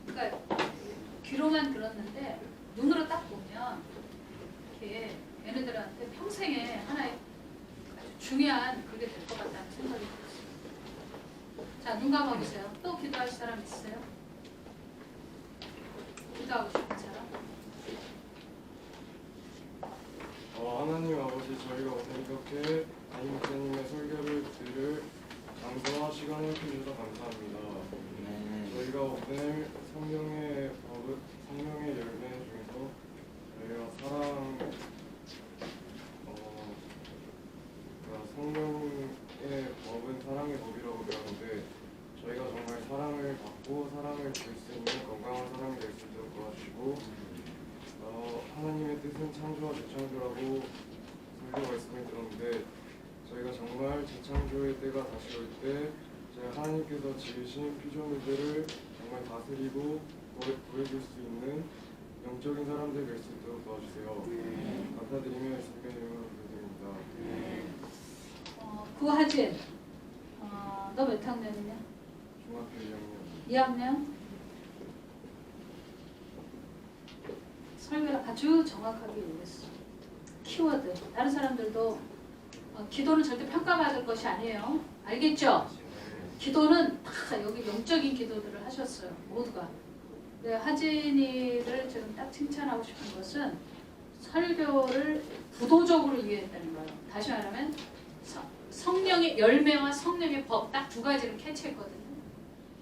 그러니까 귀로만 들었는데 눈으로 딱 보면 이렇게 얘네들한테 평생에 하나의 아주 중요한 그게 될 것 같다는 생각이 들었어요. 자, 눈 감아보세요. 또 기도할 사람 있어요? 기도하고 싶은 사람? 하나님 아버지, 저희가 오늘 이렇게 담임 목사님의 설교를 들을 장소와 시간을 주셔서 감사합니다. 저희가 오늘 성령의 열매 중에서 저희가 성령의 법은 사랑의 법이라고 배웠는데 저희가 정말 사랑을 받고 사랑을 줄 수 있는 건강한 사람이 될 수 있도록 도와주시고 하나님의 뜻은 창조와 재창조라고 설교 말씀을 들었는데 저희가 정말 재창조의 때가 다시 올 때 저희가 하나님께서 지으신 피조물들을 정말 다스리고 보여줄 수 있는 영적인 사람들 될 수 있도록 도와주세요. 감사드리며 예수님의 이름으로 기도드립니다. 구하진, 너 몇 학년이냐? 중학교 2학년. 2학년? 설교를 아주 정확하게 이해했어. 키워드. 다른 사람들도 기도는 절대 평가받을 것이 아니에요. 알겠죠? 기도는 다 여기 영적인 기도들을 하셨어요. 모두가. 근데 하진이를 지금 딱 칭찬하고 싶은 것은 설교를 부도적으로 이해했다는 거예요. 다시 말하면 성령의 열매와 성령의 법 딱 두 가지를 캐치했거든요.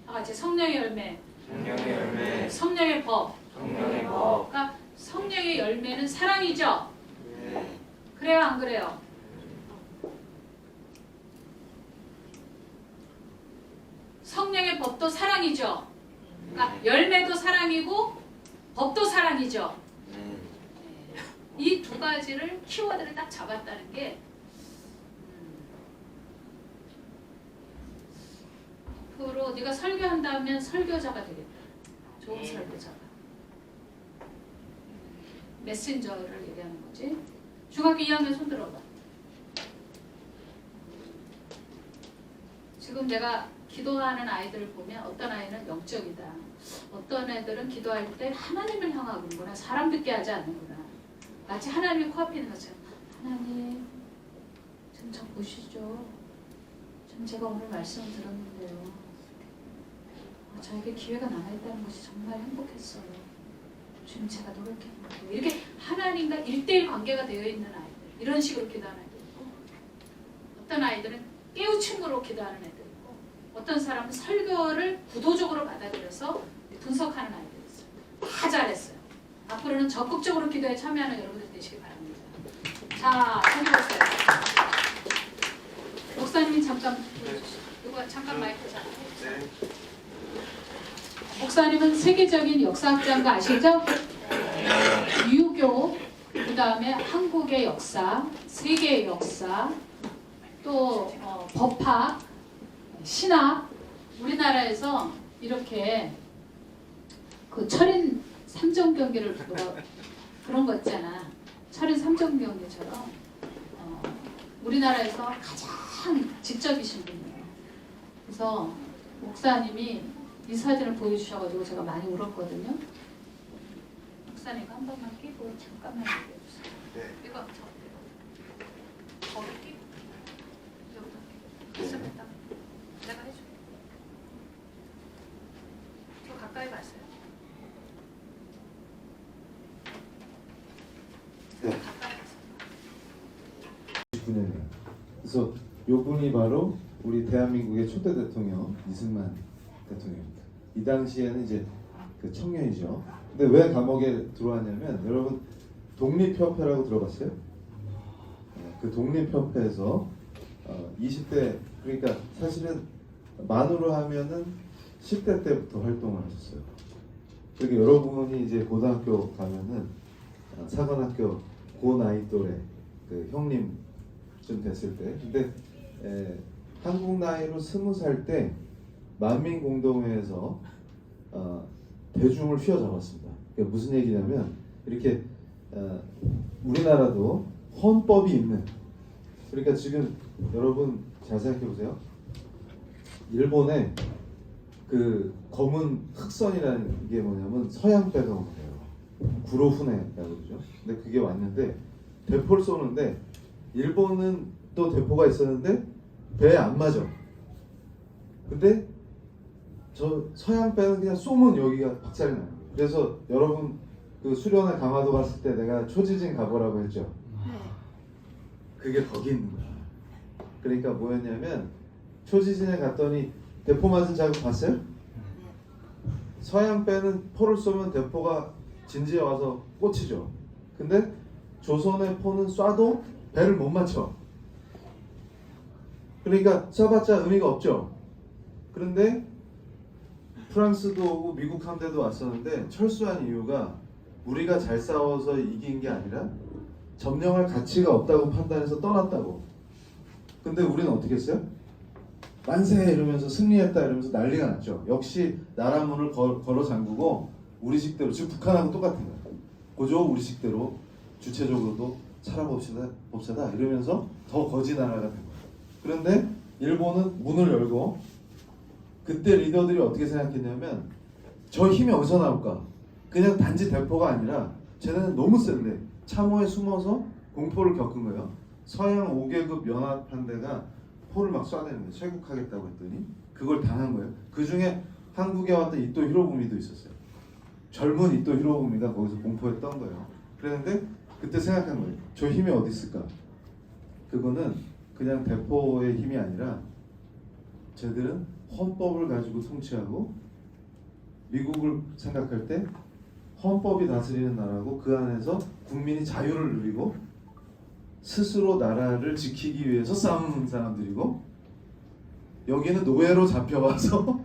다 같이 성령의 열매, 성령의 열매, 성령의 법. 성령의 법. 그러니까 성령의 열매는 사랑이죠. 네. 그래요, 안 그래요? 성령의 법도 사랑이죠. 그러니까 열매도 사랑이고 법도 사랑이죠. 네. 이 두 가지를 키워드를 딱 잡았다는 게 앞으로 네가 설교한다면 설교자가 되겠다. 좋은 설교자가. 메신저를 얘기하는 거지. 중학교 2학년 손 들어봐. 지금 내가 기도하는 아이들을 보면 어떤 아이는 영적이다. 어떤 애들은 기도할 때 하나님을 향하는구나. 사람 듣게 하지 않는구나. 마치 하나님이 코앞에 있는 것처럼 하나님 지금 저 보시죠. 지금 제가 오늘 말씀을 들었는데요. 저에게 기회가 남아있다는 것이 정말 행복했어요. 지금 제가 노력해보고 이렇게 하나님과 1대1 관계가 되어 있는 아이들 이런 식으로 기도하는 애들 있고 어떤 아이들은 깨우침으로 기도하는 애들 있고 어떤 사람은 설교를 구도적으로 받아들여서 분석하는 아이들 있어요. 다 잘했어요. 앞으로는 적극적으로 기도에 참여하는 여러분들 되시기 바랍니다. 자, 찾아보세요. 목사님이 잠깐 보여주시죠. 이거 잠깐 마이크 잡고. 목사님은 세계적인 역사학자인 거 아시죠? 다음에 한국의 역사, 세계의 역사, 또 법학, 신학, 우리나라에서 이렇게 그 철인 3종 경기를 그런 거 있잖아. 철인 3종 경기처럼 우리나라에서 가장 지적이신 분이에요. 그래서 목사님이 이 사진을 보여주셔가지고 제가 많이 울었거든요. 목사님 한 번만 끼고 잠깐만 얘기해주세요. 네. 이거 거기 끼고 여기다 끼고 있다. 내가 해줄게. 저 가까이 가세요. 네. 가까이 가세요. 19년이에요. 그래서 요분이 바로 우리 대한민국의 초대 대통령 이승만 대통령입니다. 이 당시에는 이제 그 청년이죠. 근데 왜 감옥에 들어왔냐면 여러분 독립협회라고 들어봤어요? 그 독립협회에서 20대 그러니까 사실은 만으로 하면은 10대 때부터 활동을 하셨어요. 그러니까 여러분이 이제 고등학교 가면은 사관학교 고 나이 또래 그 형님쯤 됐을 때 근데 한국 나이로 20살 때 만민공동회에서 대중을 휘어잡았습니다. 그러니까 무슨 얘기냐면 이렇게 우리나라도 헌법이 있는 그러니까 지금 여러분 잘 생각해 보세요. 일본의 그 검은 흑선이라는 게 뭐냐면 서양 배가 오는 거예요. 구로훈해라고 그러죠. 근데 그게 왔는데 대포를 쏘는데 일본은 또 대포가 있었는데 배에 안 맞아. 근데 저 서양 배는 그냥 쏘면 여기가 박살이 나요. 그래서 여러분 그 수련회 강화도 갔을 때 내가 초지진 가보라고 했죠. 그게 거기 있는 거야. 그러니까 뭐였냐면 초지진에 갔더니 대포 맞은 자국 봤어요? 서양 배는 포를 쏘면 대포가 진지에 와서 꽂히죠. 근데 조선의 포는 쏴도 배를 못 맞춰. 그러니까 쏴봤자 의미가 없죠. 그런데 프랑스도 오고 미국 함대도 왔었는데 철수한 이유가 우리가 잘 싸워서 이긴 게 아니라 점령할 가치가 없다고 판단해서 떠났다고. 근데 우리는 어떻게 했어요? 만세 이러면서 승리했다 이러면서 난리가 났죠. 역시 나라 문을 걸어 잠그고 우리식대로 지금 북한하고 똑같은 거예요. 그죠? 우리식대로 주체적으로도 살아봅시다 이러면서 더 거지 나라가 된 거예요. 그런데 일본은 문을 열고 그때 리더들이 어떻게 생각했냐면 저 힘이 어디서 나올까? 그냥 단지 대포가 아니라 쟤네는 너무 센데 참호에 숨어서 공포를 겪은 거예요. 서양 5개국 연합함대가 포를 막 쏴대는 거예요. 쇄국하겠다고 했더니 그걸 당한 거예요. 그 중에 한국에 왔던 이토 히로부미도 있었어요. 젊은 이토 히로부미가 거기서 공포에 떤 거예요. 그랬는데 그때 생각한 거예요. 저 힘이 어디 있을까? 그거는 그냥 대포의 힘이 아니라 쟤들은 헌법을 가지고 통치하고 미국을 생각할 때 헌법이 다스리는 나라고 그 안에서 국민이 자유를 누리고 스스로 나라를 지키기 위해서 싸우는 사람들이고 여기는 노예로 잡혀와서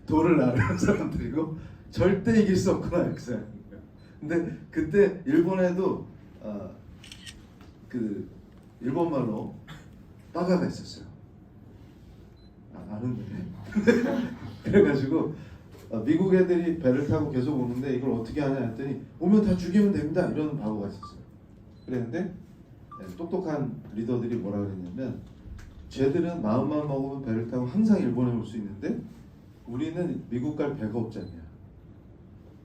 도를 나르는 사람들이고 절대 이길 수 없구나 이렇게 생각해요. 근데 그때 일본에도 그 일본말로 빠가가 있었어요. 아는데 그래가지고 미국 애들이 배를 타고 계속 오는데 이걸 어떻게 하냐 했더니 오면 다 죽이면 됩니다 이러는 바보가 있었어요. 그랬는데 똑똑한 리더들이 뭐라 그랬냐면 쟤들은 마음만 먹으면 배를 타고 항상 일본에 올 수 있는데 우리는 미국 갈 배가 없잖냐.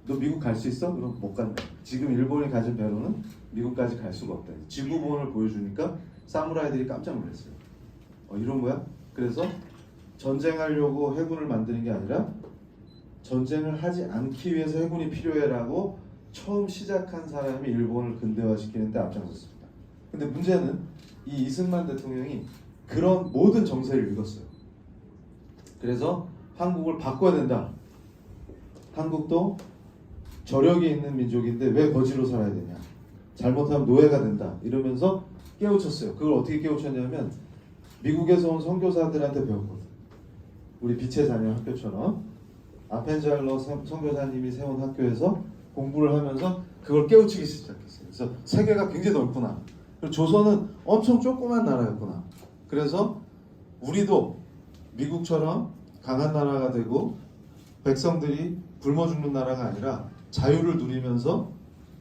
너 미국 갈 수 있어? 그럼 못 간다. 지금 일본이 가진 배로는 미국까지 갈 수가 없다. 지구본을 보여주니까 사무라이들이 깜짝 놀랐어요. 이런 거야? 그래서 전쟁하려고 해군을 만드는 게 아니라 전쟁을 하지 않기 위해서 해군이 필요해라고 처음 시작한 사람이 일본을 근대화시키는데 앞장섰습니다. 근데 문제는 이 이승만 대통령이 그런 모든 정세를 읽었어요. 그래서 한국을 바꿔야 된다. 한국도 저력이 있는 민족인데 왜 거지로 살아야 되냐. 잘못하면 노예가 된다. 이러면서 깨우쳤어요. 그걸 어떻게 깨우쳤냐면 미국에서 온 선교사들한테 배웠거든. 우리 빛의 자녀 학교처럼 아펜잘러 선교사님이 세운 학교에서 공부를 하면서 그걸 깨우치기 시작했어요. 그래서 세계가 굉장히 넓구나. 그리고 조선은 엄청 조그만 나라였구나. 그래서 우리도 미국처럼 강한 나라가 되고 백성들이 굶어 죽는 나라가 아니라 자유를 누리면서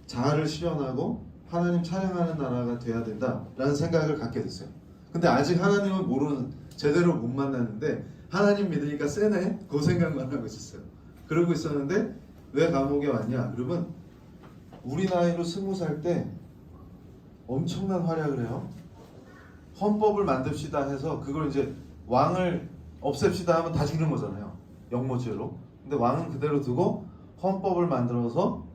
자아를 실현하고 하나님 찬양하는 나라가 돼야 된다라는 생각을 갖게 됐어요. 근데 아직 하나님은 모르는, 제대로 못 만났는데 하나님 믿으니까 세네? 그 생각만 하고 있었어요. 그러고 있었는데 왜 감옥에 왔냐? 그러면 우리 나이로 20살 때 엄청난 활약을 해요. 헌법을 만듭시다 해서 그걸 이제 왕을 없앱시다 하면 다 죽는 거잖아요. 영모죄로. 근데 왕은 그대로 두고 헌법을 만들어서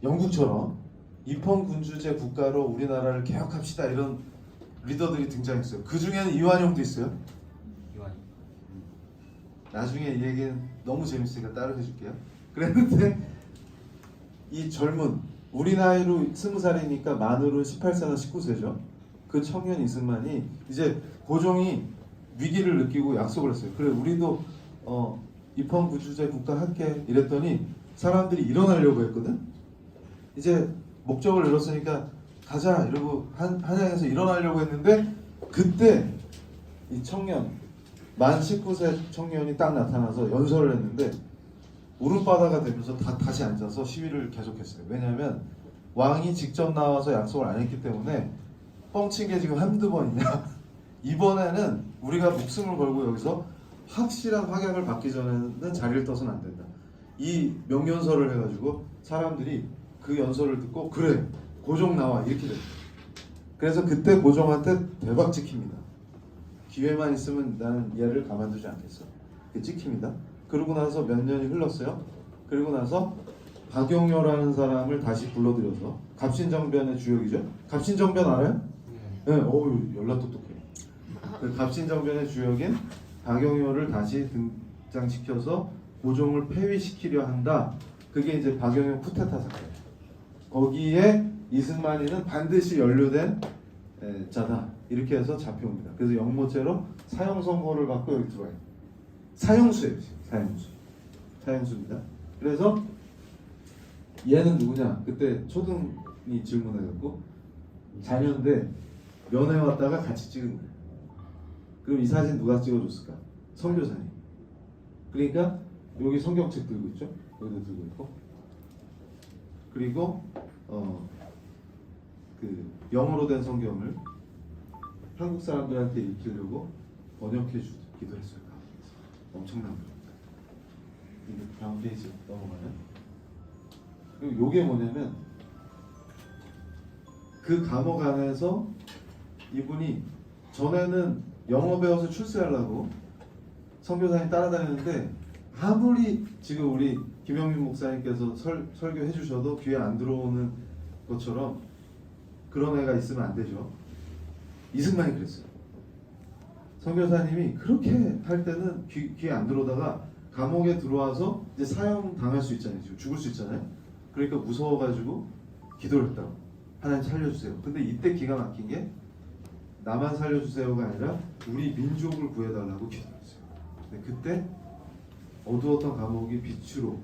영국처럼 입헌군주제 국가로 우리나라를 개혁합시다 이런 리더들이 등장했어요. 그 중에는 이완용도 있어요. 나중에 이 얘기는 너무 재밌으니까 따로 해줄게요. 그랬는데 이 젊은, 우리 나이로 20살이니까 만으로 18세나 19세죠. 그 청년 이승만이 이제 고종이 위기를 느끼고 약속을 했어요. 그래 우리도 입헌군주제 국가 할게 이랬더니 사람들이 일어나려고 했거든. 이제 목적을 이뤘으니까 가자 이러고 한양에서 일어나려고 했는데 그때 이 청년 만 19세 청년이 딱 나타나서 연설을 했는데 울음바다가 되면서 다시 앉아서 시위를 계속했어요. 왜냐하면 왕이 직접 나와서 약속을 안 했기 때문에 뻥친 게 지금 한두 번이냐. 이번에는 우리가 목숨을 걸고 여기서 확실한 확약을 받기 전에는 자리를 떠서는 안 된다. 이 명연설을 해가지고 사람들이 그 연설을 듣고 그래 고종 나와 이렇게 됐어요. 그래서 그때 고종한테 대박 찍힙니다. 기회만 있으면 나는 얘를 가만두지 않겠어. 찍힙니다. 그러고 나서 몇 년이 흘렀어요. 그리고 나서 박용효라는 사람을 다시 불러들여서 갑신정변의 주역이죠. 갑신정변 알아요? 네. 어우 연락 똑똑해. 그 갑신정변의 주역인 박용효를 다시 등장시켜서 고종을 폐위시키려 한다. 그게 이제 박용효 쿠데타 사건. 거기에 이승만이는 반드시 연루된 자다. 이렇게 해서 잡혀옵니다. 그래서 영모죄로 사형 선고를 받고 여기 들어와요. 사형수예요. 사형수입니다. 그래서 얘는 누구냐? 그때 초등이 질문해갖고 자녀인데 면회 왔다가 같이 찍은 거예요. 그럼 이 사진 누가 찍어줬을까? 선교사님. 그러니까 여기 성경책 들고 있죠? 여기도 들고 있고. 그리고 그 영어로 된 성경을 한국 사람들한테 읽히려고 번역해 주기도 했어요. 엄청난 겁니다. 이게 다음 페이지 넘어가면. 그리고 이게 뭐냐면 그 감옥 안에서 이분이 전에는 영어 배워서 출세하려고 선교사님 따라다녔는데 아무리 지금 우리 김영민 목사님께서 설교해 주셔도 귀에 안 들어오는 것처럼 그런 애가 있으면 안 되죠. 이승만이 그랬어요. 선교사님이 그렇게 할 때는 귀에 안 들어오다가 감옥에 들어와서 이제 사형 당할 수 있잖아요. 지금 죽을 수 있잖아요. 그러니까 무서워가지고 기도를 했다고. 하나님 살려주세요. 근데 이때 기가 막힌 게 나만 살려주세요가 아니라 우리 민족을 구해달라고 기도했어요. 근데 그때 어두웠던 감옥이 빛으로